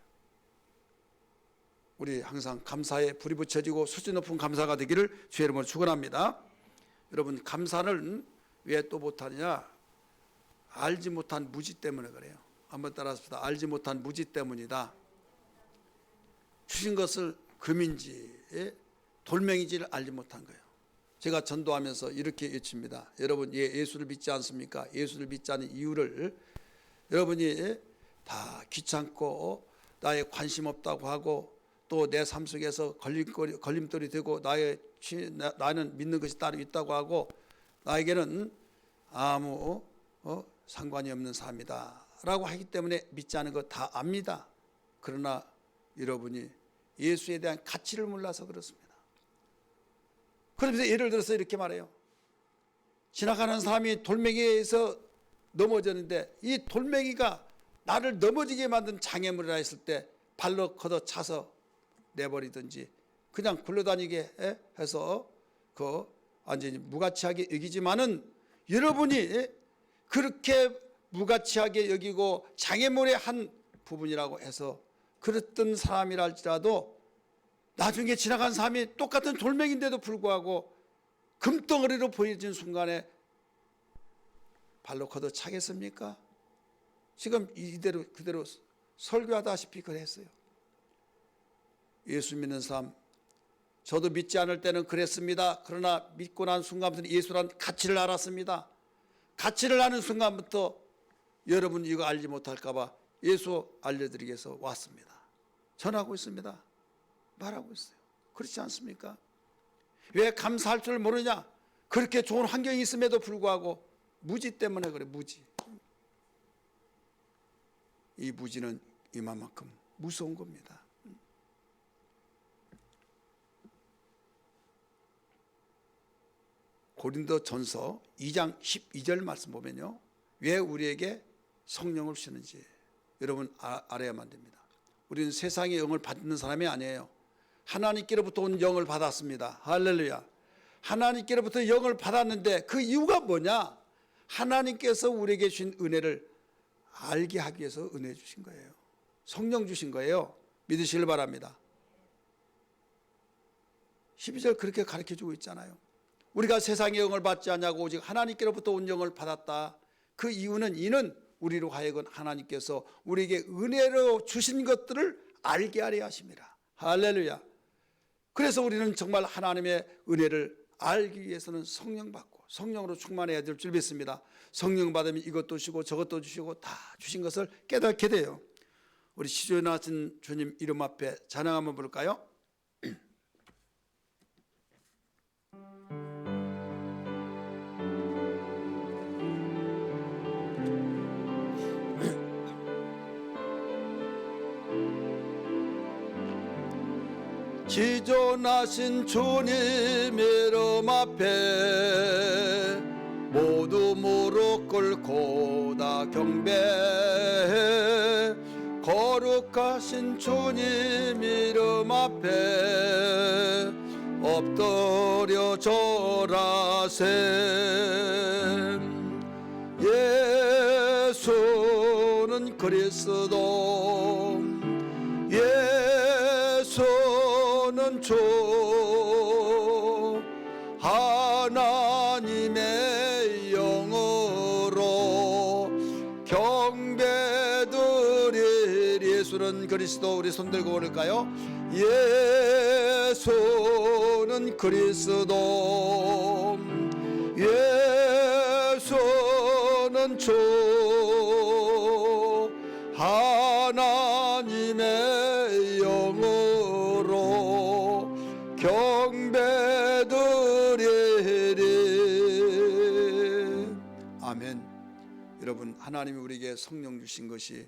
우리 항상 감사에 불이 붙여지고 수준 높은 감사가 되기를 주의 이름으로 축원합니다. 여러분 감사는 왜 또 못하느냐, 알지 못한 무지 때문에 그래요. 한번 따라합시다. 알지 못한 무지 때문이다. 주신 것을 금인지 돌멩이지를 알지 못한 거예요. 제가 전도하면서 이렇게 외칩니다. 여러분 예수를 믿지 않습니까? 예수를 믿지 않는 이유를 여러분이 다 귀찮고 나의 관심 없다고 하고 또 내 삶 속에서 걸림돌이 되고 나는 믿는 것이 따로 있다고 하고 나에게는 아무 상관이 없는 삶이다 라고 하기 때문에 믿지 않은 거 다 압니다. 그러나 여러분이 예수에 대한 가치를 몰라서 그렇습니다. 그러면서 예를 들어서 이렇게 말해요. 지나가는 사람이 돌멩이에서 넘어졌는데 이 돌멩이가 나를 넘어지게 만든 장애물이라 했을 때 발로 걷어 차서 내버리든지 그냥 굴러다니게 해서 그 완전히 무가치하게 여기지만은 여러분이 그렇게 무가치하게 여기고 장애물의 한 부분이라고 해서 그랬던 사람이라 할지라도 나중에 지나간 사람이 똑같은 돌멩인데도 불구하고 금덩어리로 보여진 순간에 발로 걷어 차겠습니까? 지금 이대로 그대로 설교하다시피 그랬어요. 예수 믿는 사람, 저도 믿지 않을 때는 그랬습니다. 그러나 믿고 난 순간부터 예수란 가치를 알았습니다. 가치를 아는 순간부터 여러분 이거 알지 못할까 봐 예수 알려드리기 위해서 왔습니다. 전하고 있습니다. 말하고 있어요. 그렇지 않습니까? 왜 감사할 줄 모르냐? 그렇게 좋은 환경이 있음에도 불구하고 무지 때문에 그래. 무지. 이 무지는 이만큼 무서운 겁니다. 고린도전서 2장 12절 말씀 보면요, 왜 우리에게 성령을 주시는지 여러분 알아야만 됩니다. 우리는 세상의 영을 받는 사람이 아니에요. 하나님께로부터 온 영을 받았습니다. 할렐루야. 하나님께로부터 영을 받았는데 그 이유가 뭐냐? 하나님께서 우리에게 주신 은혜를 알게 하기 위해서 은혜 주신 거예요. 성령 주신 거예요. 믿으시길 바랍니다. 12절 그렇게 가르쳐주고 있잖아요. 우리가 세상의 영을 받지 않냐고 오직 하나님께로부터 온 영을 받았다. 그 이유는 이는 우리로 하여금 하나님께서 우리에게 은혜로 주신 것들을 알게 하려 하심이라. 할렐루야. 그래서 우리는 정말 하나님의 은혜를 알기 위해서는 성령 받고 성령으로 충만해야 될 줄 믿습니다. 성령 받으면 이것도 주시고 저것도 주시고 다 주신 것을 깨닫게 돼요. 우리 시조나신 주님 이름 앞에 찬양 한번 부를까요? 기존하신 주님 이름 앞에 모두 무릎 꿇고 다 경배해 거룩하신 주님 이름 앞에 엎드려 절하세. 예수는 그리스도 예수는 주 하나님의 영으로 경배드릴. 예수는 그리스도. 우리 손 들고 부를까요? 예수는 그리스도 예수는 주 하나님의 영으로 경배드리리. 아멘. 여러분, 하나님이 우리에게 성령 주신 것이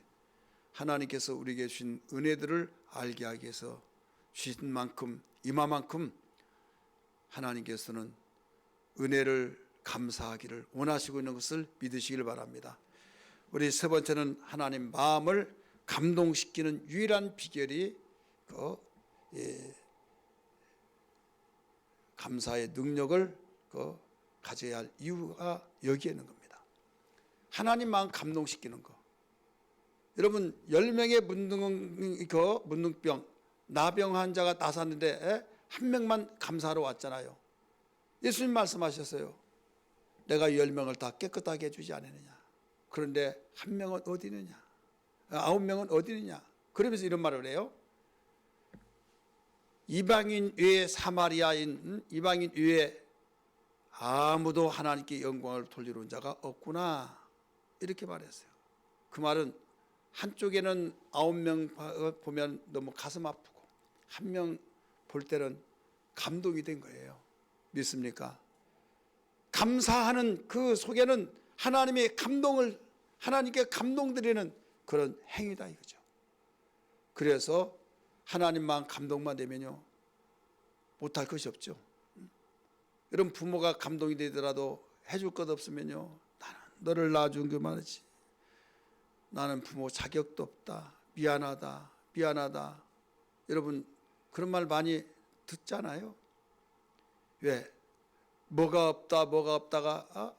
하나님께서 우리에게 주신 은혜들을 알게 하기 위해서 주신 만큼 이마만큼 하나님께서는 은혜를 감사하기를 원하시고 있는 것을 믿으시길 바랍니다. 우리 세 번째는 하나님 마음을 감동시키는 유일한 비결이 감사의 능력을 가져야 할 이유가 여기에 있는 겁니다. 하나님 마음 감동시키는 거. 여러분 10명의 문둥병 나병 환자가 나섰는데 한 명만 감사하러 왔잖아요. 예수님 말씀하셨어요. 내가 10명을 다 깨끗하게 해주지 않았느냐. 그런데 한 명은 어디 있느냐, 9명은 어디 있느냐. 그러면서 이런 말을 해요. 이방인 외에 사마리아인 이방인 외에 아무도 하나님께 영광을 돌리러 온 자가 없구나, 이렇게 말했어요. 그 말은 한쪽에는 9명 보면 너무 가슴 아프고 한 명 볼 때는 감동이 된 거예요. 믿습니까? 감사하는 그 속에는 하나님의 감동을, 하나님께 감동드리는 그런 행위다 이거죠. 그래서 하나님만 감동만 되면요 못할 것이 없죠. 여러분 부모가 감동이 되더라도 해줄 것 없으면요, 나는 너를 낳아준 그 말이지, 나는 부모 자격도 없다, 미안하다, 미안하다. 여러분 그런 말 많이 듣잖아요. 왜? 뭐가 없다가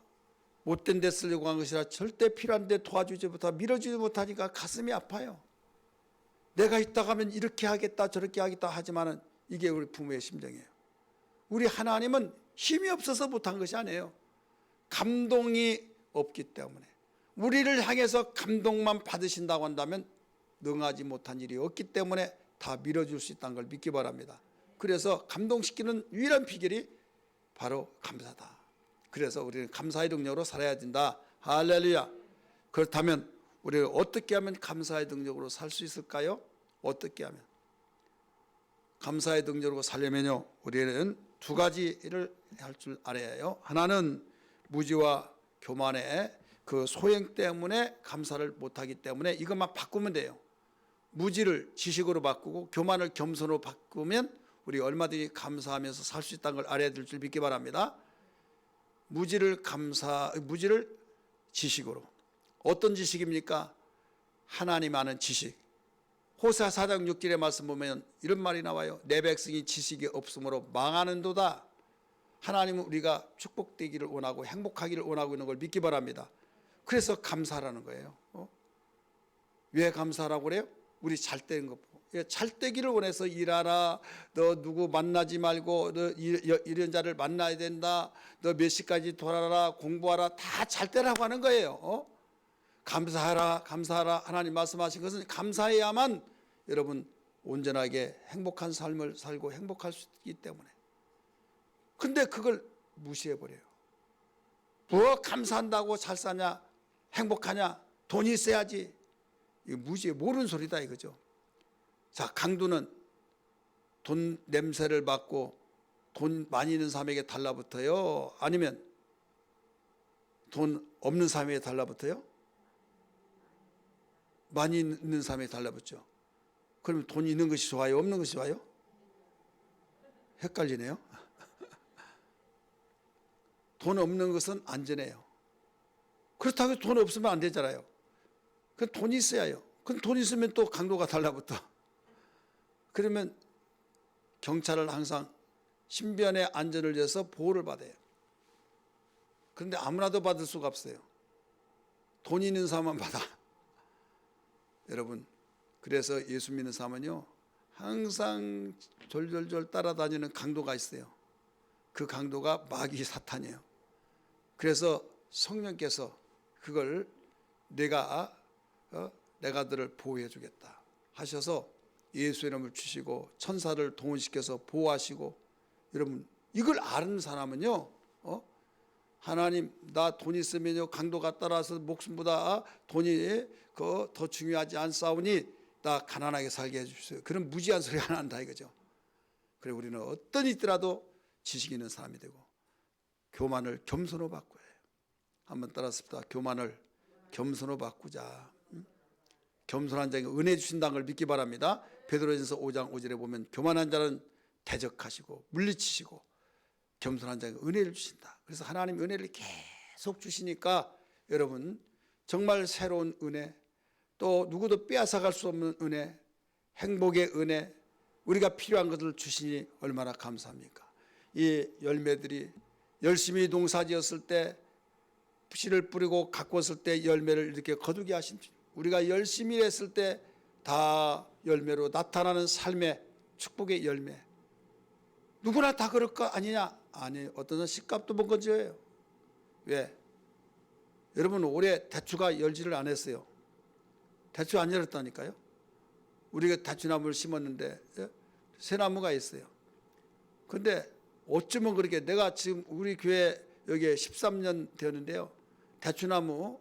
못된 데 쓰려고 한 것이라 절대 필요한데 도와주지 못하고 밀어주지 못하니까 가슴이 아파요. 내가 있다가 하면 이렇게 하겠다 저렇게 하겠다 하지만은 이게 우리 부모의 심정이에요. 우리 하나님은 힘이 없어서 못한 것이 아니에요. 감동이 없기 때문에. 우리를 향해서 감동만 받으신다고 한다면 능하지 못한 일이 없기 때문에 다 밀어줄 수 있다는 걸 믿기 바랍니다. 그래서 감동시키는 유일한 비결이 바로 감사다. 그래서 우리는 감사의 능력으로 살아야 된다. 할렐루야. 그렇다면 우리가 어떻게 하면 감사의 능력으로 살 수 있을까요? 어떻게 하면? 감사의 능력으로 살려면요, 우리는 두 가지를 할 줄 알아야 해요. 하나는 무지와 교만의 그 소행 때문에 감사를 못하기 때문에 이것만 바꾸면 돼요. 무지를 지식으로 바꾸고 교만을 겸손으로 바꾸면 우리 얼마든지 감사하면서 살 수 있다는 걸 알아야 될 줄 믿기 바랍니다. 무지를 지식으로. 어떤 지식입니까? 하나님 아는 지식. 호세아 4장 6절의 말씀 보면 이런 말이 나와요. 내 백성이 지식이 없으므로 망하는도다. 하나님은 우리가 축복되기를 원하고 행복하기를 원하고 있는 걸 믿기 바랍니다. 그래서 감사라는 거예요. 왜 감사라고 그래요? 우리 잘 되는 것. 잘 되기를 원해서 일하라, 너 누구 만나지 말고 너 이런 자를 만나야 된다, 너 몇 시까지 돌아라, 공부하라, 다 잘 되라고 하는 거예요. 감사하라, 감사하라. 하나님 말씀하신 것은 감사해야만 여러분 온전하게 행복한 삶을 살고 행복할 수 있기 때문에. 근데 그걸 무시해버려요. 뭐 감사한다고 잘 사냐, 행복하냐, 돈이 있어야지. 이거 무시해, 모르는 소리다 이거죠. 자, 강도는 돈 냄새를 맡고 돈 많이 있는 사람에게 달라붙어요? 아니면 돈 없는 사람에게 달라붙어요? 많이 있는 사람에게 달라붙죠. 그럼 돈 있는 것이 좋아요? 없는 것이 좋아요? 헷갈리네요. 돈 없는 것은 안전해요. 그렇다고 돈 없으면 안 되잖아요. 그 돈이 있어야 해요. 그럼 돈 있으면 또 강도가 달라붙어. 그러면 경찰은 항상 신변의 안전을 위해서 보호를 받아요. 그런데 아무나도 받을 수가 없어요. 돈 있는 사람만 받아. 여러분, 그래서 예수 믿는 사람은요, 항상 졸졸졸 따라다니는 강도가 있어요. 그 강도가 마귀 사탄이에요. 그래서 성령께서 그걸 내가 너를 보호해 주겠다 하셔서 예수의 이름을 주시고 천사를 동원시켜서 보호하시고, 여러분 이걸 아는 사람은요, 하나님 나 돈 있으면요 강도가 따라서 목숨보다 돈이 더 중요하지 않사오니 나 가난하게 살게 해주세요. 그런 무지한 소리 안 한다 이거죠. 그래 우리는 어떤 있더라도 지식 있는 사람이 되고 교만을 겸손으로 바꿔야 해요. 한번 따라습니다. 교만을 겸손으로 바꾸자. 겸손한 자에게 은혜 주신다는 걸 믿기 바랍니다. 베드로전서 5장 5절에 보면 교만한 자는 대적하시고 물리치시고 겸손한 자에게 은혜를 주신다. 그래서 하나님 은혜를 계속 주시니까 여러분 정말 새로운 은혜, 또 누구도 빼앗아갈 수 없는 은혜, 행복의 은혜, 우리가 필요한 것을 주시니 얼마나 감사합니까? 이 열매들이 열심히 농사지었을 때 씨를 뿌리고 가꿨을 때 열매를 이렇게 거두게 하신, 우리가 열심히 했을 때 다 열매로 나타나는 삶의 축복의 열매. 누구나 다 그럴 거 아니냐? 아니, 어떤 사람 식값도 못 건져요. 왜? 여러분 올해 대추가 열지를 안 했어요. 대추 안 열었다니까요. 우리가 대추나무를 심었는데 새나무가 있어요. 근데 어쩌면 그렇게, 내가 지금 우리 교회 여기에 13년 되었는데요, 대추나무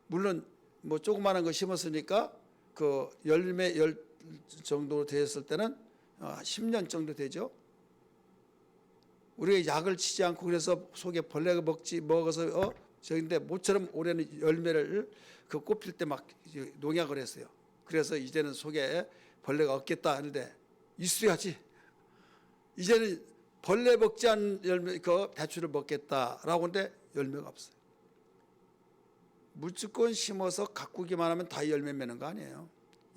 물론 뭐 조그마한 거 심었으니까 그 열매 정도 되었을 때는 10년 정도 되죠. 우리가 약을 치지 않고 그래서 속에 벌레가 먹어서 저인데 모처럼 올해는 열매를 그 꽃필 때 막 농약을 했어요. 그래서 이제는 속에 벌레가 없겠다 하는데 있어야지. 이제는 벌레 먹지 않은 열매, 그 대추를 먹겠다라고 하는데 열매가 없어요. 무조건 심어서 가꾸기만 하면 다 열매 맺는 거 아니에요.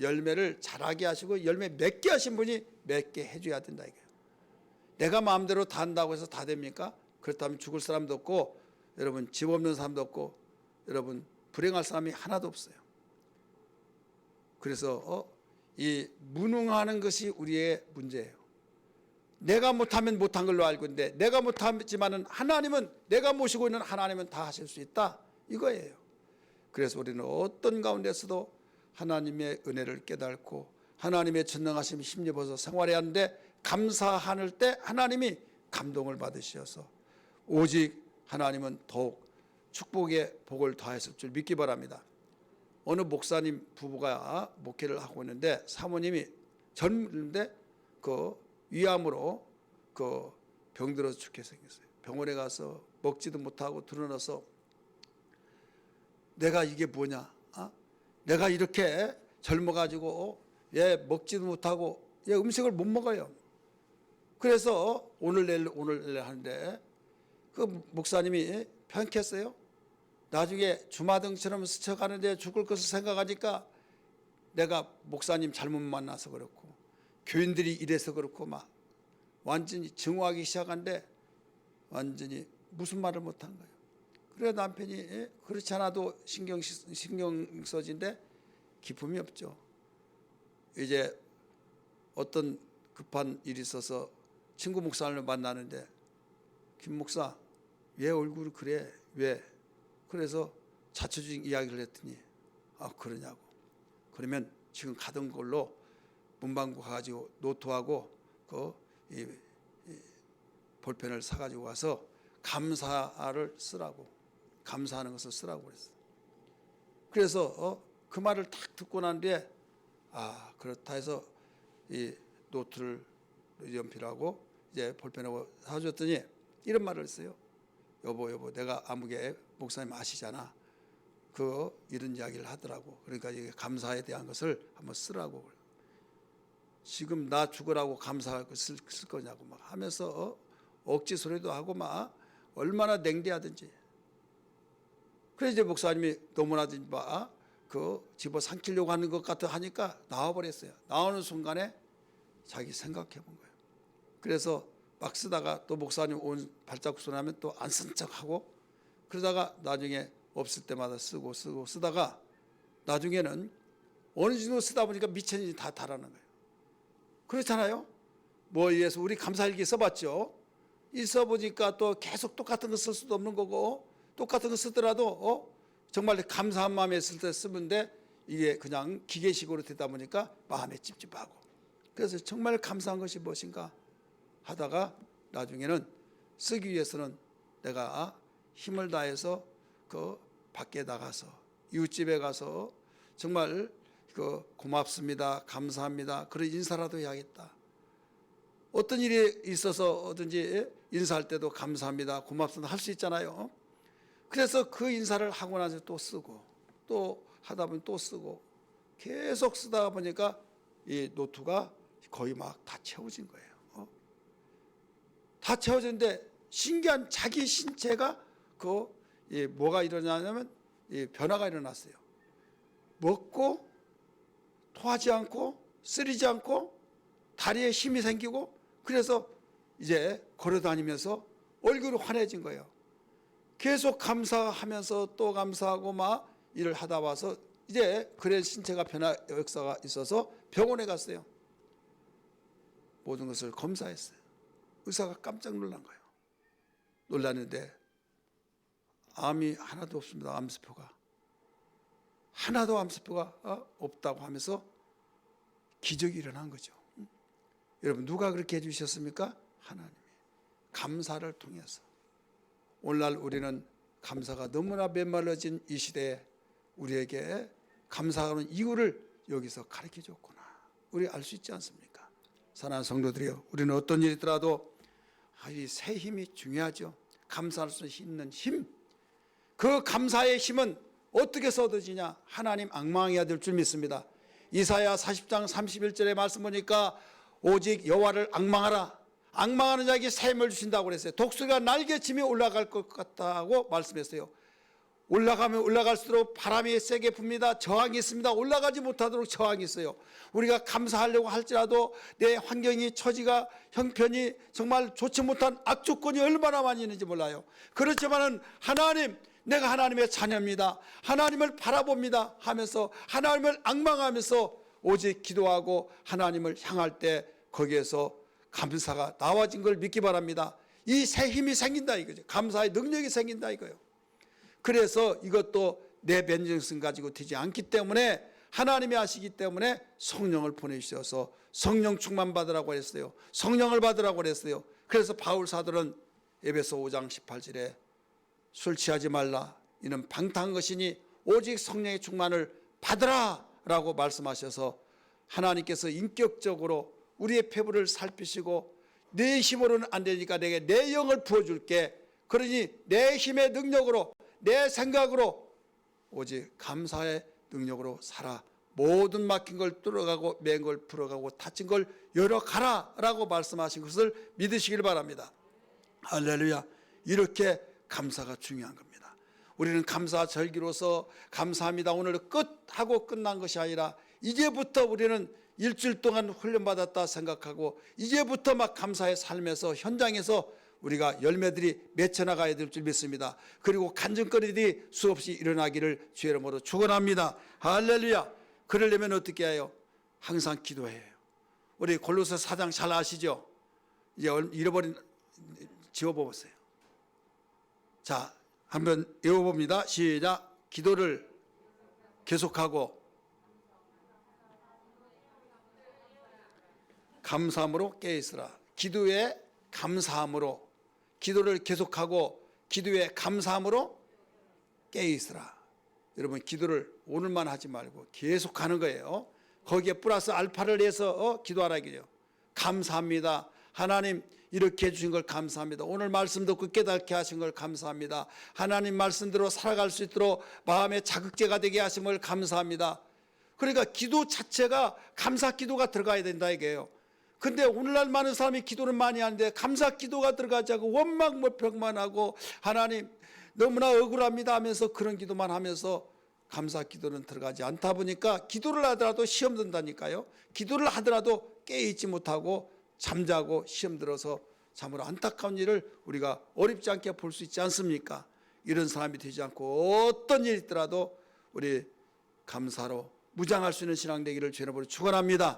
열매를 자라게 하시고 열매 맺게 하신 분이 맺게 해줘야 된다 이거예요. 내가 마음대로 다 한다고 해서 다 됩니까? 그렇다면 죽을 사람도 없고, 여러분 집 없는 사람도 없고, 여러분 불행할 사람이 하나도 없어요. 그래서 이 무능하는 것이 우리의 문제예요. 내가 못하면 못한 걸로 알고 있는데, 내가 못하지만은 하나님은, 내가 모시고 있는 하나님은 다 하실 수 있다 이거예요. 그래서 우리는 어떤 가운데서도 하나님의 은혜를 깨닫고 하나님의 전능하심 힘입어서 생활해야 하는데, 감사할 때 하나님이 감동을 받으셔서 오직 하나님은 더욱 축복의 복을 더하셨을 줄 믿기 바랍니다. 어느 목사님 부부가 목회를 하고 있는데 사모님이 젊은데 그 위암으로 그 병들어서 죽게 생겼어요. 병원에 가서 먹지도 못하고 드러나서 내가 이게 뭐냐? 내가 이렇게 젊어가지고 먹지도 못하고 음식을 못 먹어요. 그래서 오늘 내일 하는데 그 목사님이 편했어요. 나중에 주마등처럼 스쳐가는데 죽을 것을 생각하니까 내가 목사님 잘못 만나서 그렇고 교인들이 이래서 그렇고 막 완전히 증오하기 시작한데 완전히 무슨 말을 못한 거예요. 그래 남편이 그렇지 않아도 신경 써진데 기쁨이 없죠. 이제 어떤 급한 일이 있어서 친구 목사를 만나는데, 김 목사 왜 얼굴이 그래? 왜? 그래서 자초지종 이야기를 했더니 그러냐고. 그러면 지금 가던 걸로 문방구 가가지고 노트하고 이 볼펜을 사가지고 와서 감사를 쓰라고, 감사하는 것을 쓰라고 그랬어요. 그래서 그 말을 딱 듣고 난 뒤에 그렇다 해서 이 노트를 연필하고 이제 볼펜하고 사줬더니 이런 말을 했어요. 여보 내가 아무개 목사님 아시잖아. 이런 이야기를 하더라고. 그러니까 이게 감사에 대한 것을 한번 쓰라고. 지금 나 죽으라고 감사할 것을 쓸 거냐고 막 하면서 억지 소리도 하고 막 얼마나 냉대하든지. 그래서 이제 목사님이 너무나 그 집어 삼키려고 하는 것 같아 하니까 나와버렸어요. 나오는 순간에 자기 생각해 본 거예요. 그래서 막 쓰다가 또 목사님 온 발자국 소리 나면 또 안 쓴 척하고 그러다가 나중에 없을 때마다 쓰고 쓰다가 나중에는 어느 정도 쓰다 보니까 미천이 다 달아난 거예요. 그렇잖아요. 뭐 위해서 우리 감사일기 써봤죠. 이 써보니까 또 계속 똑같은 거 쓸 수도 없는 거고 똑같은 거 쓰더라도 정말 감사한 마음에 쓸 때 쓰면 돼. 이게 그냥 기계식으로 되다 보니까 마음에 찝찝하고 그래서 정말 감사한 것이 무엇인가 하다가 나중에는 쓰기 위해서는 내가 힘을 다해서 그 밖에 나가서 이웃집에 가서 정말 그 고맙습니다, 감사합니다 그런 인사라도 해야겠다. 어떤 일이 있어서든지 인사할 때도 감사합니다, 고맙습니다 할 수 있잖아요. 그래서 그 인사를 하고 나서 또 쓰고 또 하다 보면 또 쓰고 계속 쓰다 보니까 이 노트가 거의 막 다 채워진 거예요. 다 채워졌는데 신기한 자기 신체가 뭐가 일어나냐면 변화가 일어났어요. 먹고 토하지 않고 쓰리지 않고 다리에 힘이 생기고 그래서 이제 걸어다니면서 얼굴이 환해진 거예요. 계속 감사하면서 또 감사하고 막 일을 하다 와서 이제 그래 신체가 변화 역사가 있어서 병원에 갔어요. 모든 것을 검사했어요. 의사가 깜짝 놀란 거예요. 놀랐는데 암이 하나도 없습니다. 암세포가 하나도 암세포가 없다고 하면서 기적이 일어난 거죠. 여러분 누가 그렇게 해주셨습니까? 하나님이 감사를 통해서. 오늘날 우리는 감사가 너무나 메말라진 이 시대에 우리에게 감사하는 이유를 여기서 가르쳐 줬구나. 우리 알 수 있지 않습니까? 사랑하는 성도들이여, 우리는 어떤 일이 있더라도 이 새 힘이 중요하죠. 감사할 수 있는 힘. 그 감사의 힘은 어떻게 얻어지냐? 하나님 앙망해야 될 줄 믿습니다. 이사야 40장 31절의 말씀 보니까 오직 여호와를 앙망하라. 앙망하는 자에게 새 힘을 주신다고 그랬어요. 독수리가 날개치며 올라갈 것 같다고 말씀했어요. 올라가면 올라갈수록 바람이 세게 붑니다. 저항이 있습니다. 올라가지 못하도록 저항이 있어요. 우리가 감사하려고 할지라도 내 환경이 처지가 형편이 정말 좋지 못한 악조건이 얼마나 많이 있는지 몰라요. 그렇지만은 하나님, 내가 하나님의 자녀입니다, 하나님을 바라봅니다 하면서 하나님을 앙망하면서 오직 기도하고 하나님을 향할 때 거기에서 감사가 나와진 걸 믿기 바랍니다. 이 새 힘이 생긴다 이거죠. 감사의 능력이 생긴다 이거예요. 그래서 이것도 내 변정성 가지고 되지 않기 때문에 하나님이 하시기 때문에 성령을 보내주셔서 성령 충만 받으라고 했어요. 성령을 받으라고 했어요. 그래서 바울 사도는 에베소 5장 18절에 술 취하지 말라, 이는 방탕한 것이니 오직 성령의 충만을 받으라 라고 말씀하셔서 하나님께서 인격적으로 우리의 폐부를 살피시고 내 힘으로는 안 되니까 내게 내 영을 부어줄게. 그러니 내 힘의 능력으로 내 생각으로 오직 감사의 능력으로 살아. 모든 막힌 걸 뚫어가고 맨 걸 풀어가고 다친 걸 열어가라 라고 말씀하신 것을 믿으시길 바랍니다. 할렐루야. 이렇게 감사가 중요한 겁니다. 우리는 감사 절기로서 감사합니다 오늘 끝하고 끝난 것이 아니라 이제부터 우리는 일주일 동안 훈련받았다 생각하고 이제부터 막 감사의 삶에서 현장에서 우리가 열매들이 맺혀나가야 될 줄 믿습니다. 그리고 간증거리들이 수없이 일어나기를 주의 이름으로 축원합니다. 할렐루야. 그러려면 어떻게 해요? 항상 기도해요. 우리 골로새 4장 잘 아시죠? 이제 잃어버린 지워보세요. 자, 한번 외워봅니다. 시작. 기도를 계속하고 감사함으로 깨어있으라. 기도에 감사함으로, 기도를 계속하고 기도에 감사함으로 깨어있으라. 여러분 기도를 오늘만 하지 말고 계속 하는 거예요. 거기에 플러스 알파를 해서 기도하라 이거죠. 감사합니다. 하나님 이렇게 해주신 걸 감사합니다. 오늘 말씀 듣고 깨닫게 하신 걸 감사합니다. 하나님 말씀대로 살아갈 수 있도록 마음의 자극제가 되게 하신 걸 감사합니다. 그러니까 기도 자체가 감사 기도가 들어가야 된다 이게요. 근데 오늘날 많은 사람이 기도를 많이 하는데 감사 기도가 들어가지 않고 원망 모평만 하고 하나님 너무나 억울합니다 하면서 그런 기도만 하면서 감사 기도는 들어가지 않다 보니까 기도를 하더라도 시험 든다니까요. 기도를 하더라도 깨있지 못하고 잠자고 시험 들어서 참으로 안타까운 일을 우리가 어렵지 않게 볼 수 있지 않습니까? 이런 사람이 되지 않고 어떤 일이 있더라도 우리 감사로 무장할 수 있는 신앙 되기를 주의 이름으로 축원합니다.